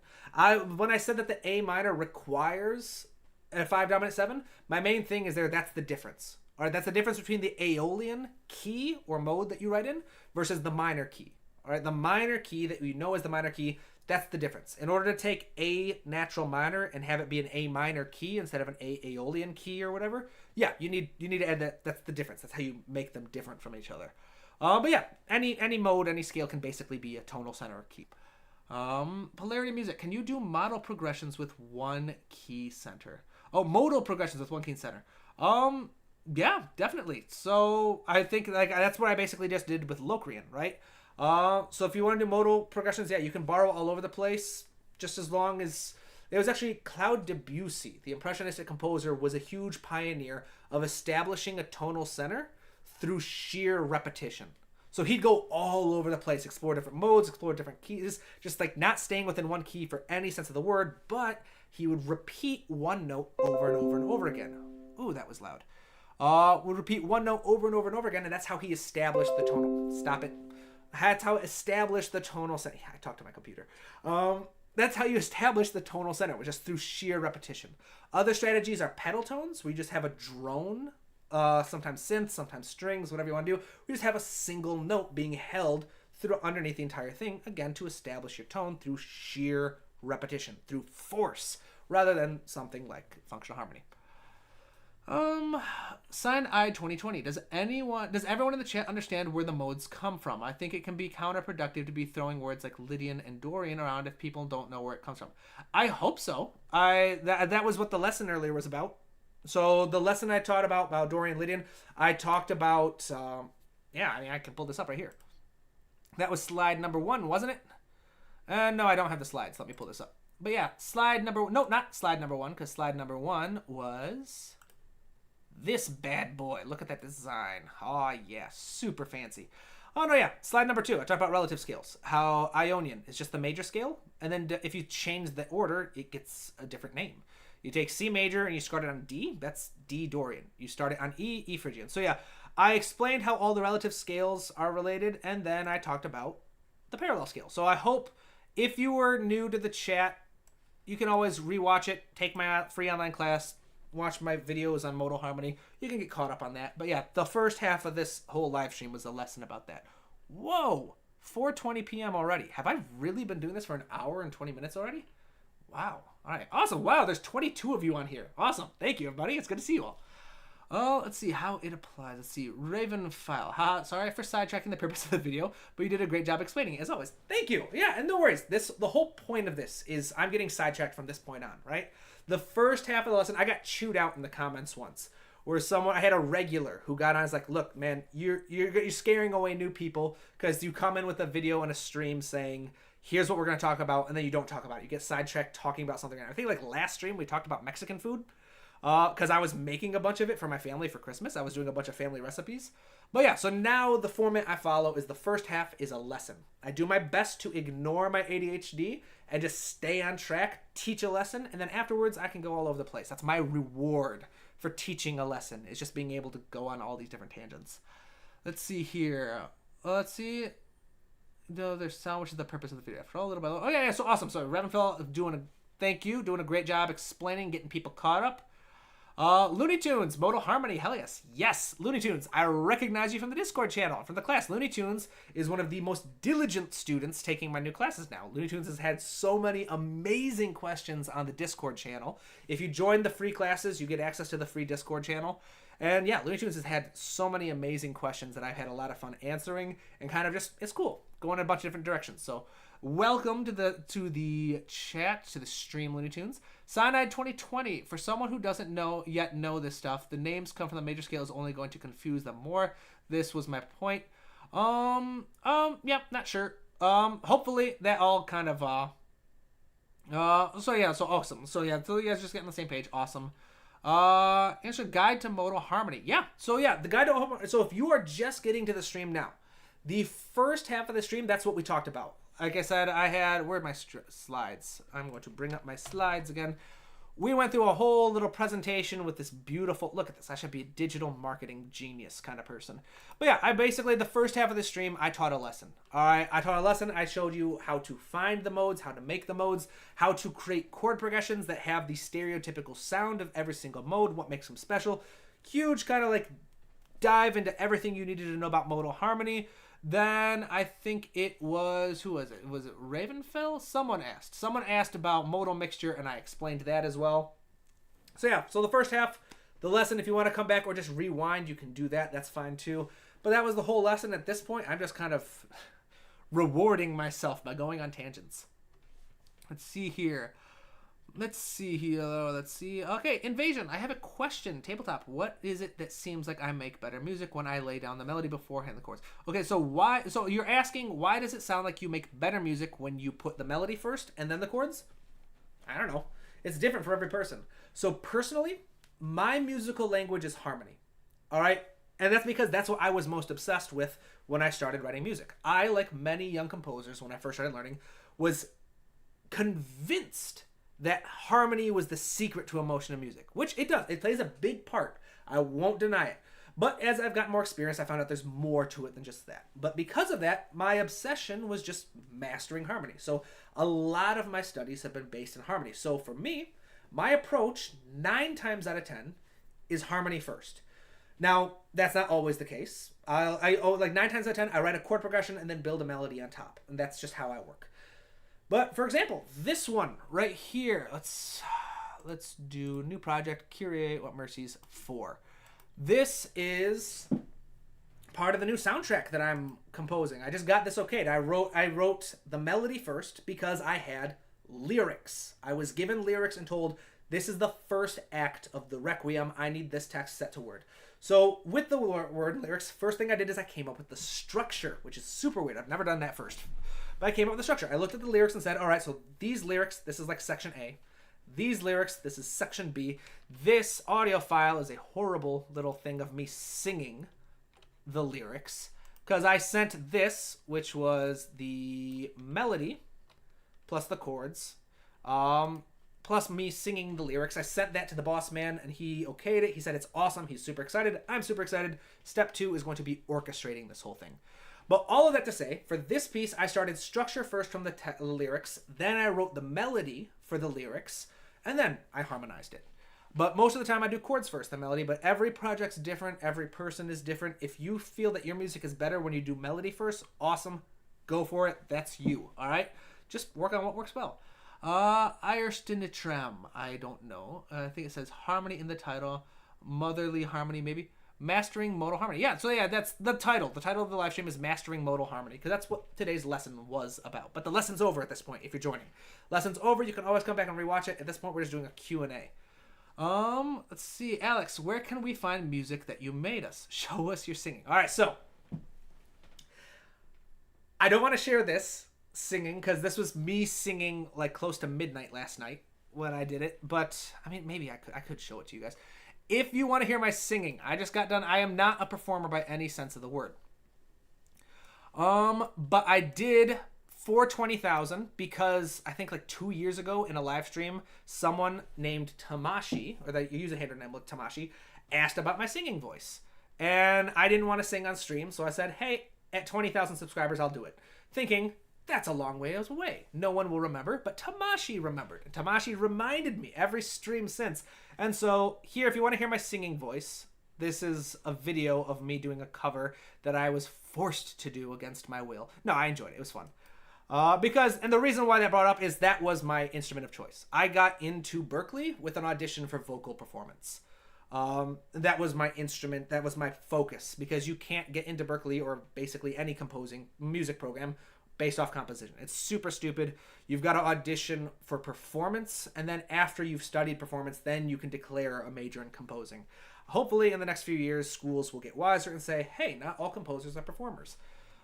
Speaker 1: When I said that the A minor requires a 5 dominant 7, my main thing is that's the difference. All right, that's the difference between the Aeolian key or mode that you write in versus the minor key. All right, the minor key that you know is the minor key, that's the difference. In order to take A natural minor and have it be an A minor key instead of an A Aeolian key or whatever, yeah, you need to add that. That's the difference. That's how you make them different from each other. But yeah, any mode, any scale can basically be a tonal center or key. Polarity music. Can you do modal progressions with one key center? Oh, modal progressions with one key center. Yeah, definitely. So I think that's what I basically just did with Locrian, right? So if you want to do modal progressions, yeah, you can borrow all over the place, just as long as... It was actually Claude Debussy, the impressionistic composer, was a huge pioneer of establishing a tonal center through sheer repetition. So he'd go all over the place, explore different modes, explore different keys, just like not staying within one key for any sense of the word, but he would repeat one note over and over and over again. Ooh, that was loud. Would repeat one note over and over and over again, and that's how he established the tonal... Stop it. That's how it established the tonal center. Yeah, I talked to my computer. That's how you establish the tonal center, just through sheer repetition. Other strategies are pedal tones, where you just have a drone, sometimes synths, sometimes strings, whatever you want to do. We just have a single note being held through underneath the entire thing, again, to establish your tone through sheer repetition, through force, rather than something like functional harmony. Sign I 2020. Does everyone in the chat understand where the modes come from? I think it can be counterproductive to be throwing words like Lydian and Dorian around if people don't know where it comes from. I hope so. That was what the lesson earlier was about. So the lesson I taught about Dorian Lydian, I talked about, I can pull this up right here. That was slide number 1, wasn't it? No, I don't have the slides. Let me pull this up. But yeah, not slide number 1, because slide number 1 was... this bad boy. Look at that design. Oh, yeah. Super fancy. Oh, no, yeah. Slide number 2. I talked about relative scales. How Ionian is just the major scale. And then if you change the order, it gets a different name. You take C major and you start it on D. That's D Dorian. You start it on E, E Phrygian. So, yeah, I explained how all the relative scales are related. And then I talked about the parallel scale. So I hope if you were new to the chat, you can always rewatch it, take my free online class, watch my videos on modal harmony. You can get caught up on that. But yeah, the first half of this whole live stream was a lesson about that. Whoa, 4:20 p.m. already. Have I really been doing this for an hour and 20 minutes already? Wow. All right, awesome. Wow, there's 22 of you on here. Awesome. Thank you, everybody. It's good to see you all. Oh, let's see how it applies. Let's see. Raven file. Sorry for sidetracking the purpose of the video, but you did a great job explaining it, as always. Thank you. Yeah, and no worries. The whole point of this is I'm getting sidetracked from this point on, right? The first half of the lesson, I got chewed out in the comments once, where I had a regular who got on, is like, look, man, you're scaring away new people because you come in with a video and a stream saying, here's what we're going to talk about, and then you don't talk about it. You get sidetracked talking about something. I think like last stream we talked about Mexican food. Because I was making a bunch of it for my family for Christmas. I was doing a bunch of family recipes. But yeah, so now the format I follow is the first half is a lesson. I do my best to ignore my ADHD and just stay on track, teach a lesson, and then afterwards I can go all over the place. That's my reward for teaching a lesson, is just being able to go on all these different tangents. Let's see here. Let's see. No, there's sound, which is the purpose of the video. After all, little by little. Oh, yeah, so awesome. So Revenfell, thank you, doing a great job explaining, getting people caught up. Looney Tunes, Modal Harmony, hell yes. Yes, Looney Tunes, I recognize you from the Discord channel, from the class. Looney Tunes is one of the most diligent students taking my new classes now. Looney Tunes has had so many amazing questions on the Discord channel. If you join the free classes, you get access to the free Discord channel. And yeah, Looney Tunes has had so many amazing questions that I've had a lot of fun answering, and kind of just, it's cool, going in a bunch of different directions. So welcome to the chat, to the stream, Looney Tunes. Cyanide 2020, for someone who doesn't know this stuff, the names come from the major scale is only going to confuse them more. This was my point. Yeah, not sure. Hopefully that all kind of, so yeah, so awesome. So yeah, so you guys just get on the same page. Awesome. Answer guide to modal harmony. Yeah, so yeah, the guide to modal harmony. So if you are just getting to the stream now, the first half of the stream, that's what we talked about. Like I said, where are my slides? I'm going to bring up my slides again. We went through a whole little presentation with this beautiful, look at this, I should be a digital marketing genius kind of person. But yeah, the first half of the stream, I taught a lesson. All right, I taught a lesson. I showed you how to find the modes, how to make the modes, how to create chord progressions that have the stereotypical sound of every single mode, what makes them special. Huge kind of like dive into everything you needed to know about modal harmony. Then I think it was, who was it? Was it Ravenfell? Someone asked about modal mixture, and I explained that as well. So yeah, so the first half, the lesson, if you want to come back or just rewind, you can do that. That's fine too. But that was the whole lesson. At this point, I'm just kind of rewarding myself by going on tangents. Let's see here. Okay, Invasion. I have a question. Tabletop. What is it that seems like I make better music when I lay down the melody beforehand the chords? Okay, so you're asking, why does it sound like you make better music when you put the melody first and then the chords? I don't know. It's different for every person. So personally, my musical language is harmony. All right? And that's because that's what I was most obsessed with when I started writing music. I, like many young composers when I first started learning, was convinced that harmony was the secret to emotion in music, which it does. It plays a big part. I won't deny it. But as I've gotten more experience, I found out there's more to it than just that. But because of that, my obsession was just mastering harmony. So a lot of my studies have been based in harmony. So for me, my approach 9 times out of 10 is harmony first. Now, that's not always the case. Like 9 times out of 10, I write a chord progression and then build a melody on top. And that's just how I work. But for example, this one right here, let's do new project, Kyrie, What Mercies 4. This is part of the new soundtrack that I'm composing. I just got this okayed. I wrote the melody first because I had lyrics. I was given lyrics and told, this is the first act of the Requiem. I need this text set to word. So with the word lyrics, first thing I did is I came up with the structure, which is super weird. I've never done that first. But I came up with the structure. I looked at the lyrics and said, all right, so these lyrics, this is like section A. These lyrics, this is section B. This audio file is a horrible little thing of me singing the lyrics. because I sent this, which was the melody plus the chords, plus me singing the lyrics. I sent that to the boss man, and he okayed it. He said it's awesome. He's super excited. I'm super excited. Step 2 is going to be orchestrating this whole thing. But all of that to say, for this piece, I started structure first from the lyrics, then I wrote the melody for the lyrics, and then I harmonized it. But most of the time I do chords first, the melody, but every project's different, every person is different. If you feel that your music is better when you do melody first, awesome, go for it, that's you, all right? Just work on what works well. Eierstinetram, I don't know. I think it says harmony in the title, motherly harmony maybe. Mastering modal harmony. Yeah, so yeah, that's the title. The title of the live stream is Mastering Modal Harmony, because that's what today's lesson was about. But the lesson's over at this point if you're joining. Lesson's over. You can always come back and rewatch it. At this point, we're just doing a Q&A. Let's see. Alex, where can we find music that you made us? Show us your singing. All right, so I don't want to share this singing because this was me singing like close to midnight last night when I did it. But, I mean, maybe I could show it to you guys. If you want to hear my singing, I just got done. I am not a performer by any sense of the word. But I did for 20,000 because I think like 2 years ago in a live stream, someone named Tamashi, or the user name with Tamashi, asked about my singing voice. And I didn't want to sing on stream, so I said, hey, at 20,000 subscribers, I'll do it. Thinking, that's a long way away. No one will remember, but Tamashi remembered. And Tamashi reminded me every stream since. And so here, if you want to hear my singing voice, this is a video of me doing a cover that I was forced to do against my will. No, I enjoyed it. It was fun. And the reason why that brought up is that was my instrument of choice. I got into Berklee with an audition for vocal performance. That was my instrument. That was my focus, because you can't get into Berklee or basically any composing music program based off composition. It's super stupid. You've got to audition for performance, and then after you've studied performance, then you can declare a major in composing. Hopefully in the next few years, schools will get wiser and say, hey, not all composers are performers.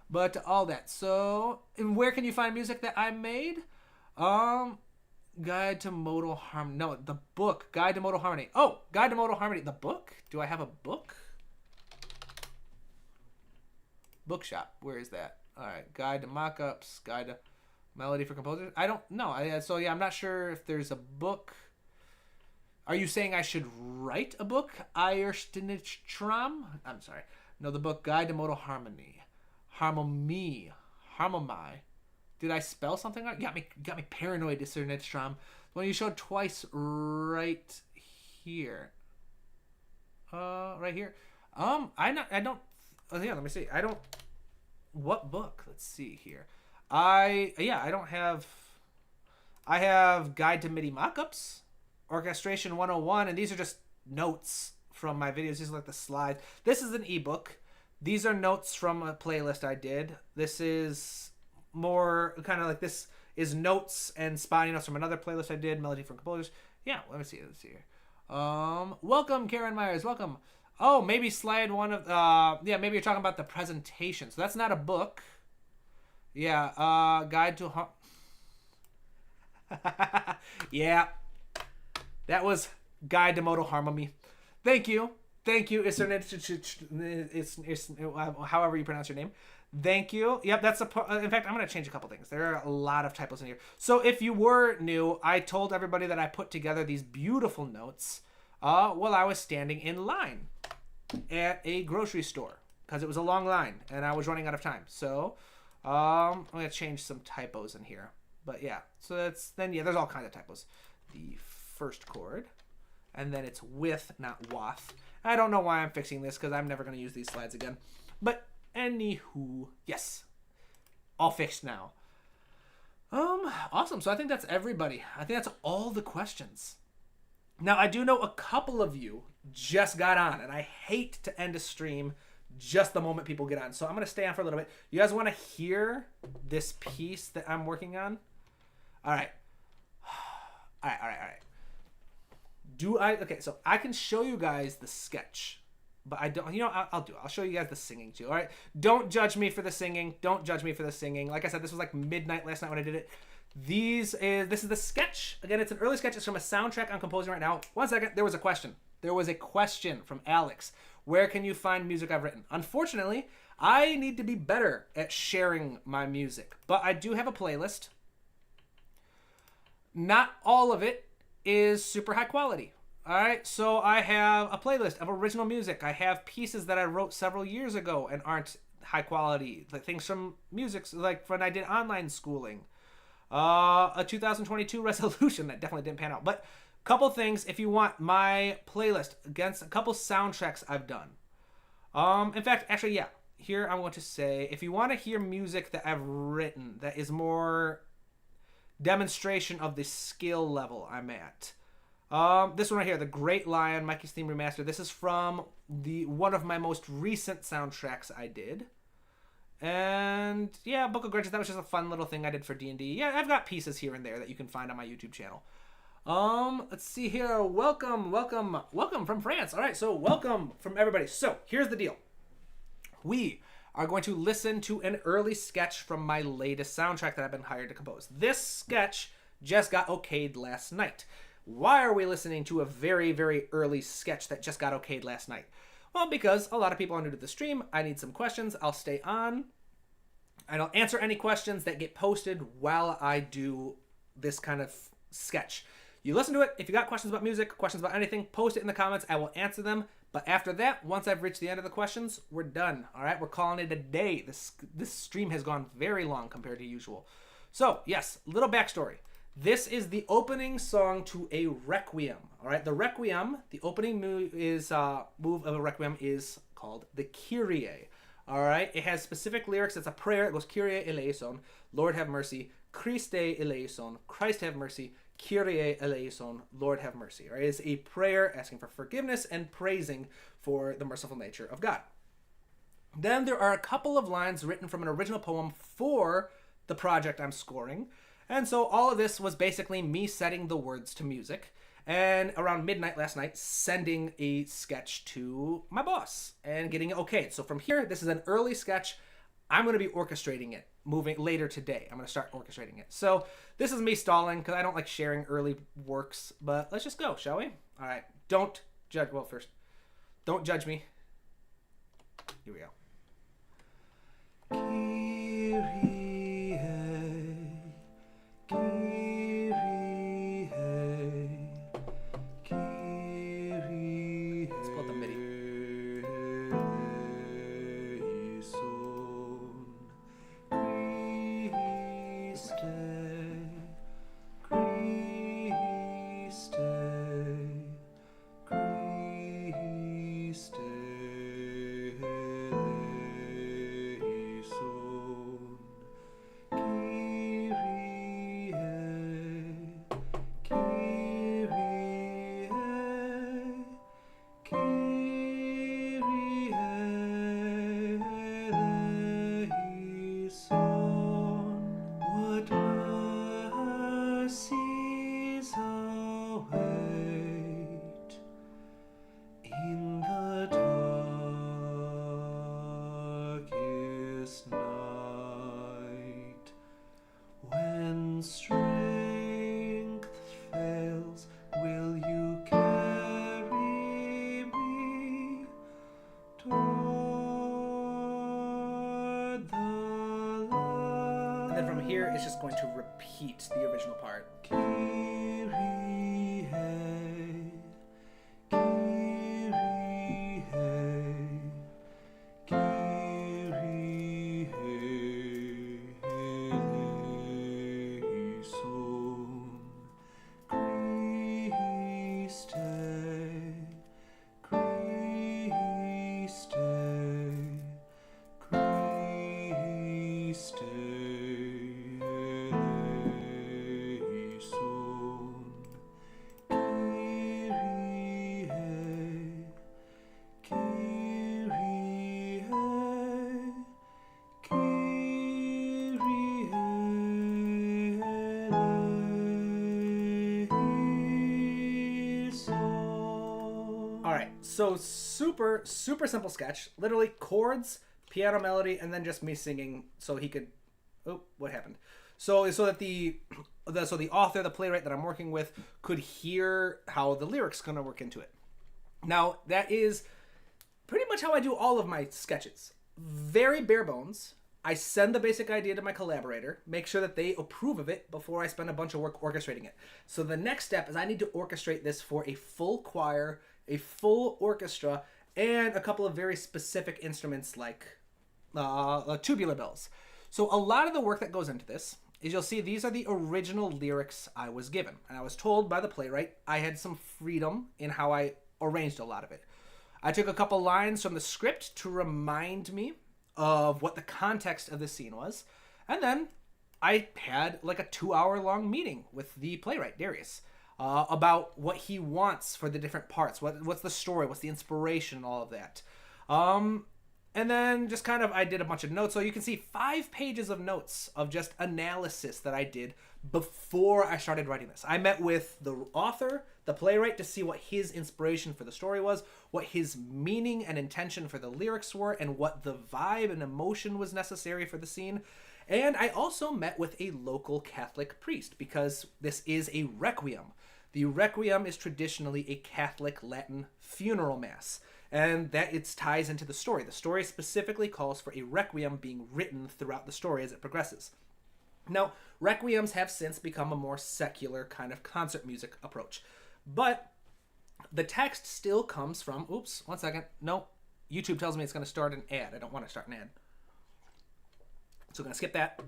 Speaker 1: But all that. So, and where can you find music that I made? Guide to Modal Harmony. No, the book, Guide to Modal Harmony. Oh, Guide to Modal Harmony. The book? Do I have a book? Bookshop. Where is that? All right, Guide to Mockups, Guide to Melody for Composers. I don't know. So yeah, I'm not sure if there's a book. Are you saying I should write a book? Eierstinetram? I'm sorry. No, the book Guide to Modal Harmony. Harmony. Did I spell something right? Got me paranoid, Eierstinetram. The one you showed twice right here. Right here. I don't. Oh yeah, let me see. I don't. What book? Let's see here. I don't have. I have Guide to MIDI Mockups, Orchestration 101, and these are just notes from my videos. These are like the slides. This is an ebook. These are notes from a playlist I did. This is more kind of like, this is notes and spotty notes from another playlist I did, Melody for Composers. Yeah, let me see. Let's see here. Welcome, Karen Myers. Welcome. Oh, maybe slide one of, maybe you're talking about the presentation. So that's not a book. Yeah, Guide to, yeah, that was Guide to Modal Harmony. Thank you. It's however you pronounce your name. Thank you. Yep, that's in fact, I'm going to change a couple things. There are a lot of typos in here. So if you were new, I told everybody that I put together these beautiful notes while I was standing in line at a grocery store, because it was a long line and I was running out of time. So I'm going to change some typos in here. But yeah, so there's all kinds of typos. The first chord, and then it's with, not wath. I don't know why I'm fixing this, because I'm never going to use these slides again. But anywho, yes, all fixed now. Awesome. So I think that's everybody. I think that's all the questions. Now, I do know a couple of you just got on, and I hate to end a stream just the moment people get on. So I'm going to stay on for a little bit. You guys want to hear this piece that I'm working on? All right. Okay, so I can show you guys the sketch, but I don't, I'll do it. I'll show you guys the singing too, all right? Don't judge me for the singing. Like I said, this was like midnight last night when I did it. This is the sketch. Again, it's an early sketch. It's from a soundtrack I'm composing right now. 1 second. There was a question from Alex. Where can you find music I've written? Unfortunately, I need to be better at sharing my music, but I do have a playlist. Not all of it is super high quality. All right, so I have a playlist of original music. I have pieces that I wrote several years ago and aren't high quality. Like things from music, like when I did online schooling. A 2022 resolution that definitely didn't pan out. But a couple things if you want my playlist against a couple soundtracks I've done. In fact, actually, yeah. Here I want to say, if you want to hear music that I've written that is more demonstration of the skill level I'm at. This one right here, The Great Lion, Mikey's Theme Remastered. This is from one of my most recent soundtracks I did. And yeah, Book of Grudges, that was just a fun little thing I did for D&D. Yeah, I've got pieces here and there that you can find on my YouTube channel. Let's see here. Welcome from France. All right, so welcome from everybody. So here's the deal. We are going to listen to an early sketch from my latest soundtrack that I've been hired to compose. This sketch just got okayed last night. Why are we listening to a very, very early sketch that just got okayed last night? Well, because a lot of people are new to the stream. I need some questions. I'll stay on, and I'll answer any questions that get posted while I do this kind of sketch. You listen to it. If you got questions about music, questions about anything, post it in the comments. I will answer them. But after that, once I've reached the end of the questions, we're done. All right, we're calling it a day. This stream has gone very long compared to usual. So, yes, little backstory. This is the opening song to a requiem. All right, the requiem, the opening move of a requiem is called the Kyrie. All right, it has specific lyrics. It's a prayer. It goes Kyrie eleison, Lord have mercy. Christe eleison, Christ have mercy. Kyrie eleison, Lord have mercy. Right? It's a prayer asking for forgiveness and praising for the merciful nature of God. Then there are a couple of lines written from an original poem for the project I'm scoring. And so all of this was basically me setting the words to music. And around midnight last night, sending a sketch to my boss and getting it okayed. So from here, this is an early sketch. I'm going to be orchestrating it moving later today. I'm going to start orchestrating it. So this is me stalling because I don't like sharing early works. But let's just go, shall we? All right. Don't judge. Well, first, don't judge me. Here we go. Let's pull up the MIDI. From here, it's just going to repeat the original part. So super simple sketch. Literally chords, piano melody, and then just me singing so he could... Oh, what happened? So that the author, the playwright that I'm working with, could hear how the lyrics going to work into it. Now, that is
Speaker 2: pretty much how I do all of my sketches. Very bare bones. I send the basic idea to my collaborator, make sure that they approve of it before I spend a bunch of work orchestrating it. So the next step is I need to orchestrate this for a full choir, a full orchestra, and a couple of very specific instruments like tubular bells. So a lot of the work that goes into this is, you'll see these are the original lyrics I was given. And I was told by the playwright I had some freedom in how I arranged a lot of it. I took a couple lines from the script to remind me of what the context of the scene was. And then I had like a 2-hour-long meeting with the playwright, Darius, about what he wants for the different parts. What's the story? What's the inspiration and all of that. And then just kind of, I did a bunch of notes. So you can see 5 pages of notes of just analysis that I did before I started writing this. I met with the author, the playwright, to see what his inspiration for the story was, what his meaning and intention for the lyrics were, and what the vibe and emotion was necessary for the scene. And I also met with a local Catholic priest, because this is a requiem. The requiem is traditionally a Catholic Latin funeral mass, and that it ties into the story. The story specifically calls for a requiem being written throughout the story as it progresses. Now, requiems have since become a more secular kind of concert music approach, but the text still comes from, oops, one second, no, YouTube tells me it's going to start an ad. I don't want to start an ad. So I'm going to skip that.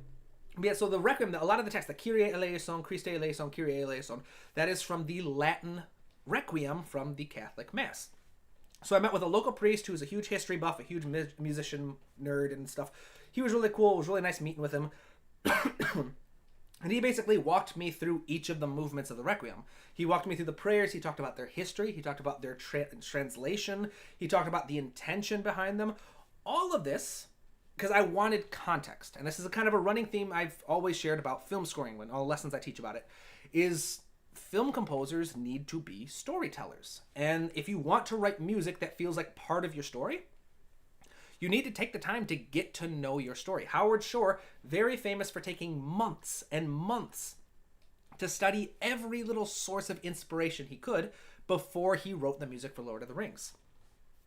Speaker 2: But yeah, so the requiem, a lot of the text, the Kyrie eleison, Christe eleison, Kyrie eleison, that is from the Latin requiem from the Catholic Mass. So I met with a local priest who's a huge history buff, a huge musician nerd and stuff. He was really cool. It was really nice meeting with him. And he basically walked me through each of the movements of the requiem. He walked me through the prayers. He talked about their history. He talked about their translation. He talked about the intention behind them. All of this because I wanted context. And this is a kind of a running theme I've always shared about film scoring when all the lessons I teach about it is film composers need to be storytellers. And if you want to write music that feels like part of your story, you need to take the time to get to know your story. Howard Shore, very famous for taking months and months to study every little source of inspiration he could before he wrote the music for Lord of the Rings.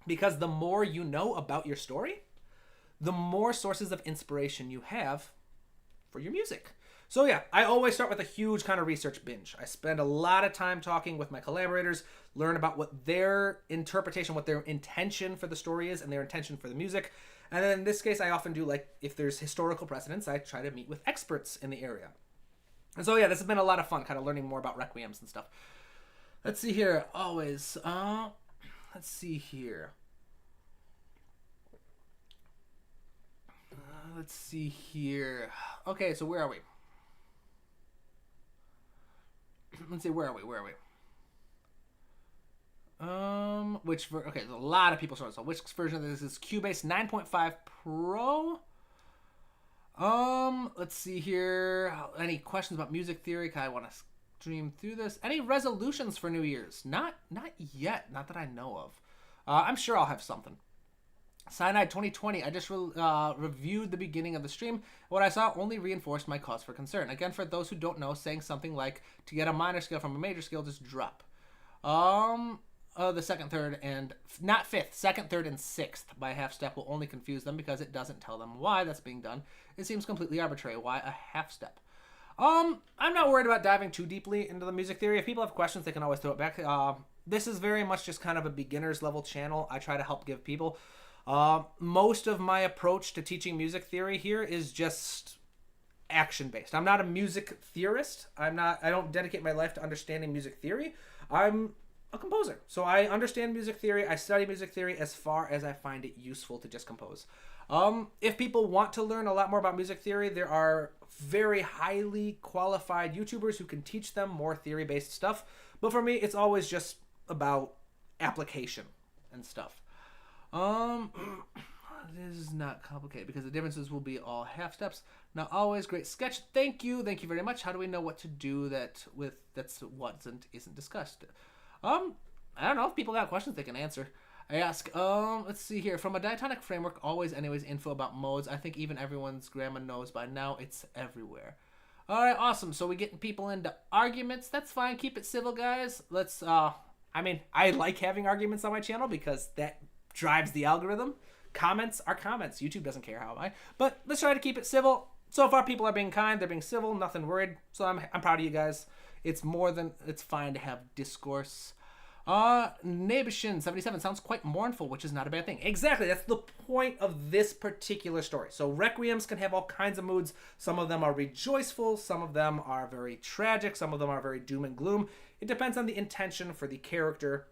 Speaker 2: Because the more you know about your story, the more sources of inspiration you have for your music. So yeah, I always start with a huge kind of research binge. I spend a lot of time talking with my collaborators, learn about what their interpretation, what their intention for the story is, and their intention for the music. And then in this case, I often do, like, if there's historical precedents, I try to meet with experts in the area. And so yeah, this has been a lot of fun, kind of learning more about requiems and stuff. Let's see here, always, let's see here. Let's see here. Okay, so where are we? Let's see, where are we? Okay, there's a lot of people showing. So which version of this is Cubase 9.5 Pro? Let's see here. Any questions about music theory? I want to stream through this. Any resolutions for New Year's? Not yet. Not that I know of. I'm sure I'll have something. Cyanide 2020, I just reviewed the beginning of the stream. What I saw only reinforced my cause for concern. Again, for those who don't know, saying something like, to get a minor scale from a major scale, just drop. The second, third, and, not fifth, second, third, and sixth by half step will only confuse them because it doesn't tell them why that's being done. It seems completely arbitrary. Why a half step? I'm not worried about diving too deeply into the music theory. If people have questions, they can always throw it back. This is very much just kind of a beginner's level channel. I try to help give people. Most of my approach to teaching music theory here is just action-based. I'm not a music theorist. I don't dedicate my life to understanding music theory. I'm a composer. So I understand music theory. I study music theory as far as I find it useful to just compose. If people want to learn a lot more about music theory, there are very highly qualified YouTubers who can teach them more theory-based stuff. But for me, it's always just about application and stuff. This is not complicated because the differences will be all half steps. Not always. Great sketch. Thank you very much. How do we know what to do that's isn't discussed? I don't know. If people got questions, they can answer. I ask, let's see here. From a diatonic framework, always anyways info about modes. I think even everyone's grandma knows by now. It's everywhere. All right, awesome. So we getting people into arguments. That's fine. Keep it civil, guys. Let's, I like having arguments on my channel because that
Speaker 1: drives the algorithm. Comments are comments. YouTube doesn't care how am I. But let's try to keep it civil. So far, people are being kind. They're being civil. Nothing worried. So I'm proud of you guys. It's fine to have discourse. Nabishin77 sounds quite mournful, which is not a bad thing. Exactly. That's the point of this particular story. So requiems can have all kinds of moods. Some of them are rejoiceful. Some of them are very tragic. Some of them are very doom and gloom. It depends on the intention for the character.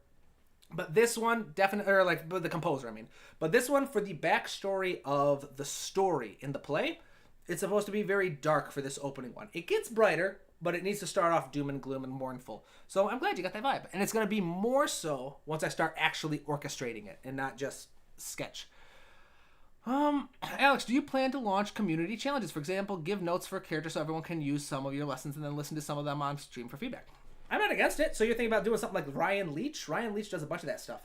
Speaker 1: But this one definitely, or like the composer, I mean. But this one, for the backstory of the story in the play, it's supposed to be very dark for this opening one. It gets brighter, but it needs to start off doom and gloom and mournful. So I'm glad you got that vibe. And it's going to be more so once I start actually orchestrating it and not just sketch. Alex, do you plan to launch community challenges? For example, give notes for a character so everyone can use some of your lessons and then listen to some of them on stream for feedback. I'm not against it. So you're thinking about doing something like Ryan Leach? Ryan Leach does a bunch of that stuff.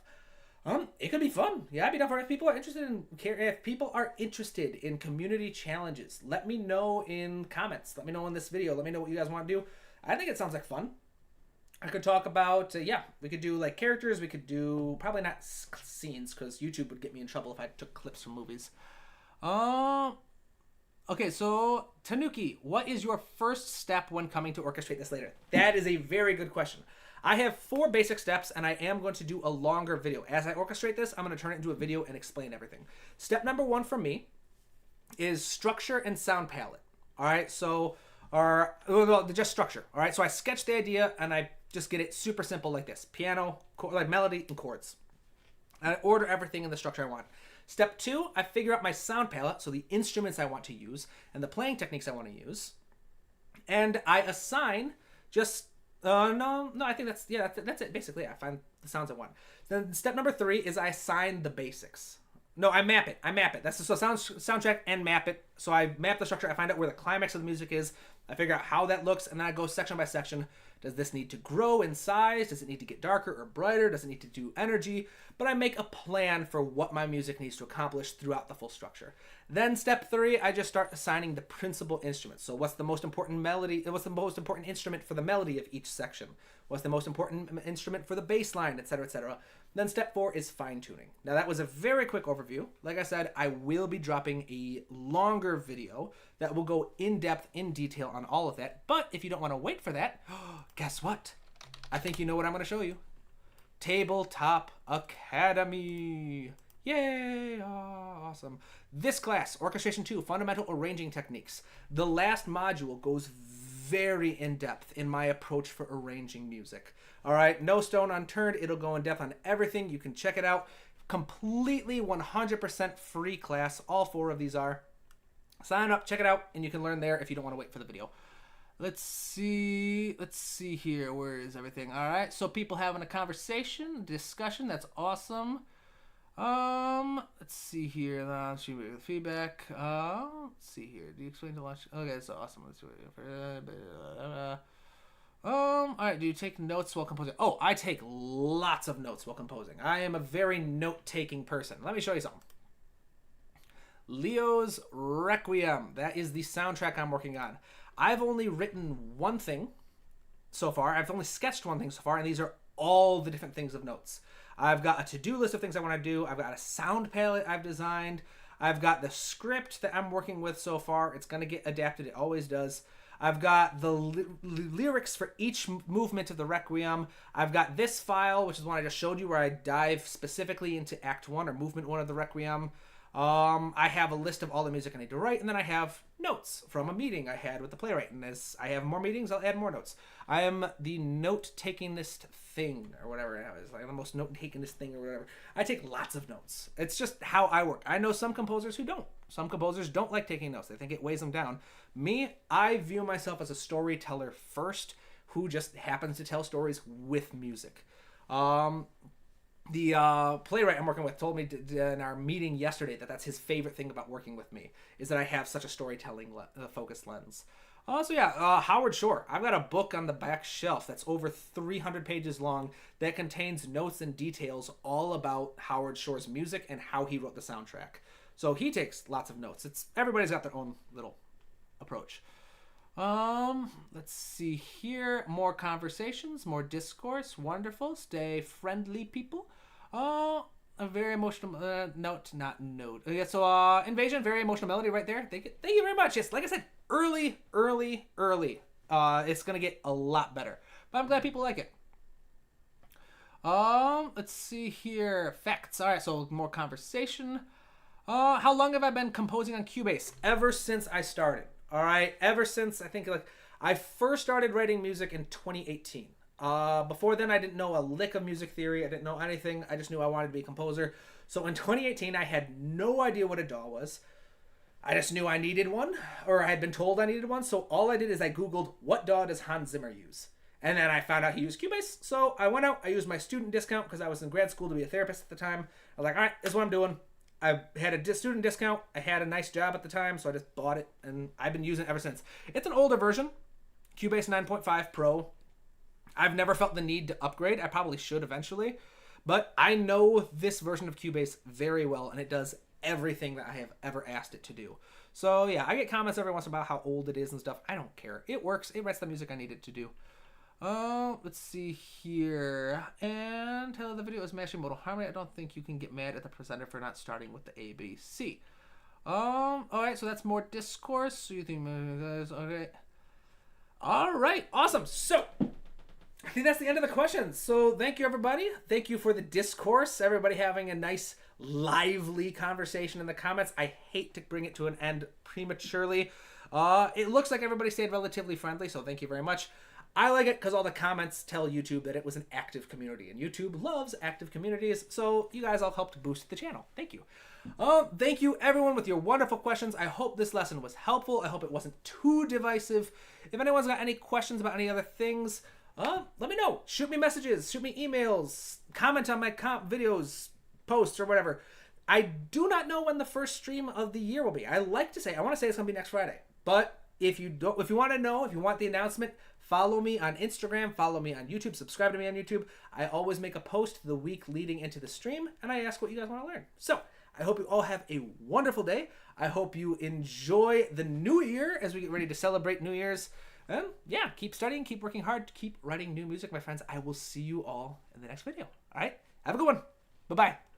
Speaker 1: It could be fun. Yeah, I'd be down for it. If people are interested in community challenges, let me know in comments. Let me know in this video. Let me know what you guys want to do. I think it sounds like fun. I could talk about, we could do like characters. We could do probably not scenes because YouTube would get me in trouble if I took clips from movies. Okay, so Tanuki, what is your first step when coming to orchestrate this later? That is a very good question. I have 4 basic steps, and I am going to do a longer video. As I orchestrate this, I'm going to turn it into a video and explain everything. Step number 1 for me is structure and sound palette. All right, so, just structure. All right, so I sketch the idea, and I just get it super simple like this. Piano, like melody, and chords. And I order everything in the structure I want. Step 2, I figure out my sound palette, so the instruments I want to use, and the playing techniques I want to use. And I assign just... I think that's it. Basically, I find the sounds I want. Then step number 3 is I assign the basics. No, I map it. That's so soundtrack and map it. So I map the structure. I find out where the climax of the music is. I figure out how that looks, and then I go section by section. Does this need to grow in size? Does it need to get darker or brighter? Does it need to do energy? But I make a plan for what my music needs to accomplish throughout the full structure. Then step 3, I just start assigning the principal instruments. So what's the most important melody? What's the most important instrument for the melody of each section? What's the most important instrument for the bass line, etc., etc. Then step 4 is fine tuning. Now that was a very quick overview. Like I said, I will be dropping a longer video that will go in depth, in detail on all of that. But if you don't want to wait for that, guess what? I think you know what I'm going to show you. Tabletop Academy. Yay! Awesome. This class, Orchestration 2, Fundamental Arranging Techniques. The last module goes very in-depth in my approach for arranging music. All right, no stone unturned. It'll go in depth on everything. You can check it out. Completely 100% free class. All 4 of these are. Sign up, check it out, and you can learn there if you don't want to wait for the video. Let's see here. Where is everything? All right, so people having a conversation, discussion. That's awesome. Let's see here. Feedback. Let's see here. Do you explain to watch? Okay, that's awesome. Let's all right. Do you take notes while composing? Oh, I take lots of notes while composing. I am a very note-taking person. Let me show you something. Leo's Requiem. That is the soundtrack I'm working on. I've only written one thing so far. I've only sketched one thing so far, and these are all the different things of notes. I've got a to-do list of things I want to do. I've got a sound palette I've designed. I've got the script that I'm working with so far. It's going to get adapted. It always does. I've got the lyrics for each movement of the Requiem. I've got this file, which is one I just showed you, where I dive specifically into Act 1 or Movement 1 of the Requiem. I have a list of all the music I need to write, and then I have notes from a meeting I had with the playwright. And as I have more meetings, I'll add more notes. I am the note-takingest thing, or whatever it is, like the most note-takingest thing, or whatever. I take lots of notes. It's just how I work. I know some composers who don't. Some composers don't like taking notes. They think it weighs them down. Me, I view myself as a storyteller first, who just happens to tell stories with music. The playwright I'm working with told me in our meeting yesterday that that's his favorite thing about working with me, is that I have such a storytelling focused lens. Howard Shore. I've got a book on the back shelf that's over 300 pages long that contains notes and details all about Howard Shore's music and how he wrote the soundtrack. So he takes lots of notes. Everybody's got their own little approach. Let's see here. More conversations, more discourse. Wonderful. Stay friendly, people. a very emotional note, not note. Yeah, so Invasion, very emotional melody right there. Thank you very much. Yes, like I said, early. It's gonna get a lot better, but I'm glad people like it. Let's see here. Facts. All right, so more conversation. How long have I been composing on Cubase? Ever since I started. All right, ever since I think like I first started writing music in 2018. Before then, I didn't know a lick of music theory. I didn't know anything. I just knew I wanted to be a composer. So in 2018, I had no idea what a DAW was. I just knew I needed one, or I had been told I needed one. So all I did is I Googled, what DAW does Hans Zimmer use? And then I found out he used Cubase. So I went out, I used my student discount because I was in grad school to be a therapist at the time. I was like, all right, this is what I'm doing. I had a student discount. I had a nice job at the time, so I just bought it, and I've been using it ever since. It's an older version, Cubase 9.5 Pro. I've never felt the need to upgrade. I probably should eventually, but I know this version of Cubase very well, and it does everything that I have ever asked it to do. So yeah, I get comments every once in a while how old it is and stuff. I don't care. It works. It writes the music I need it to do. Let's see here. And tell the video is mashing modal harmony. I don't think you can get mad at the presenter for not starting with the ABC. Alright, so that's more discourse. So you think, okay. Alright, awesome. So, I think that's the end of the questions. So, thank you, everybody. Thank you for the discourse. Everybody having a nice, lively conversation in the comments. I hate to bring it to an end prematurely. It looks like everybody stayed relatively friendly, so thank you very much. I like it because all the comments tell YouTube that it was an active community, and YouTube loves active communities, so you guys all helped boost the channel. Thank you. Thank you, everyone, with your wonderful questions. I hope this lesson was helpful. I hope it wasn't too divisive. If anyone's got any questions about any other things, let me know. Shoot me messages, shoot me emails, comment on my videos, posts, or whatever. I do not know when the first stream of the year will be. I want to say it's going to be next Friday, but if you want to know, if you want the announcement, follow me on Instagram, follow me on YouTube, subscribe to me on YouTube. I always make a post the week leading into the stream, and I ask what you guys want to learn. So, I hope you all have a wonderful day. I hope you enjoy the new year as we get ready to celebrate New Year's. And yeah, keep studying, keep working hard, keep writing new music, my friends. I will see you all in the next video. All right? Have a good one. Bye-bye.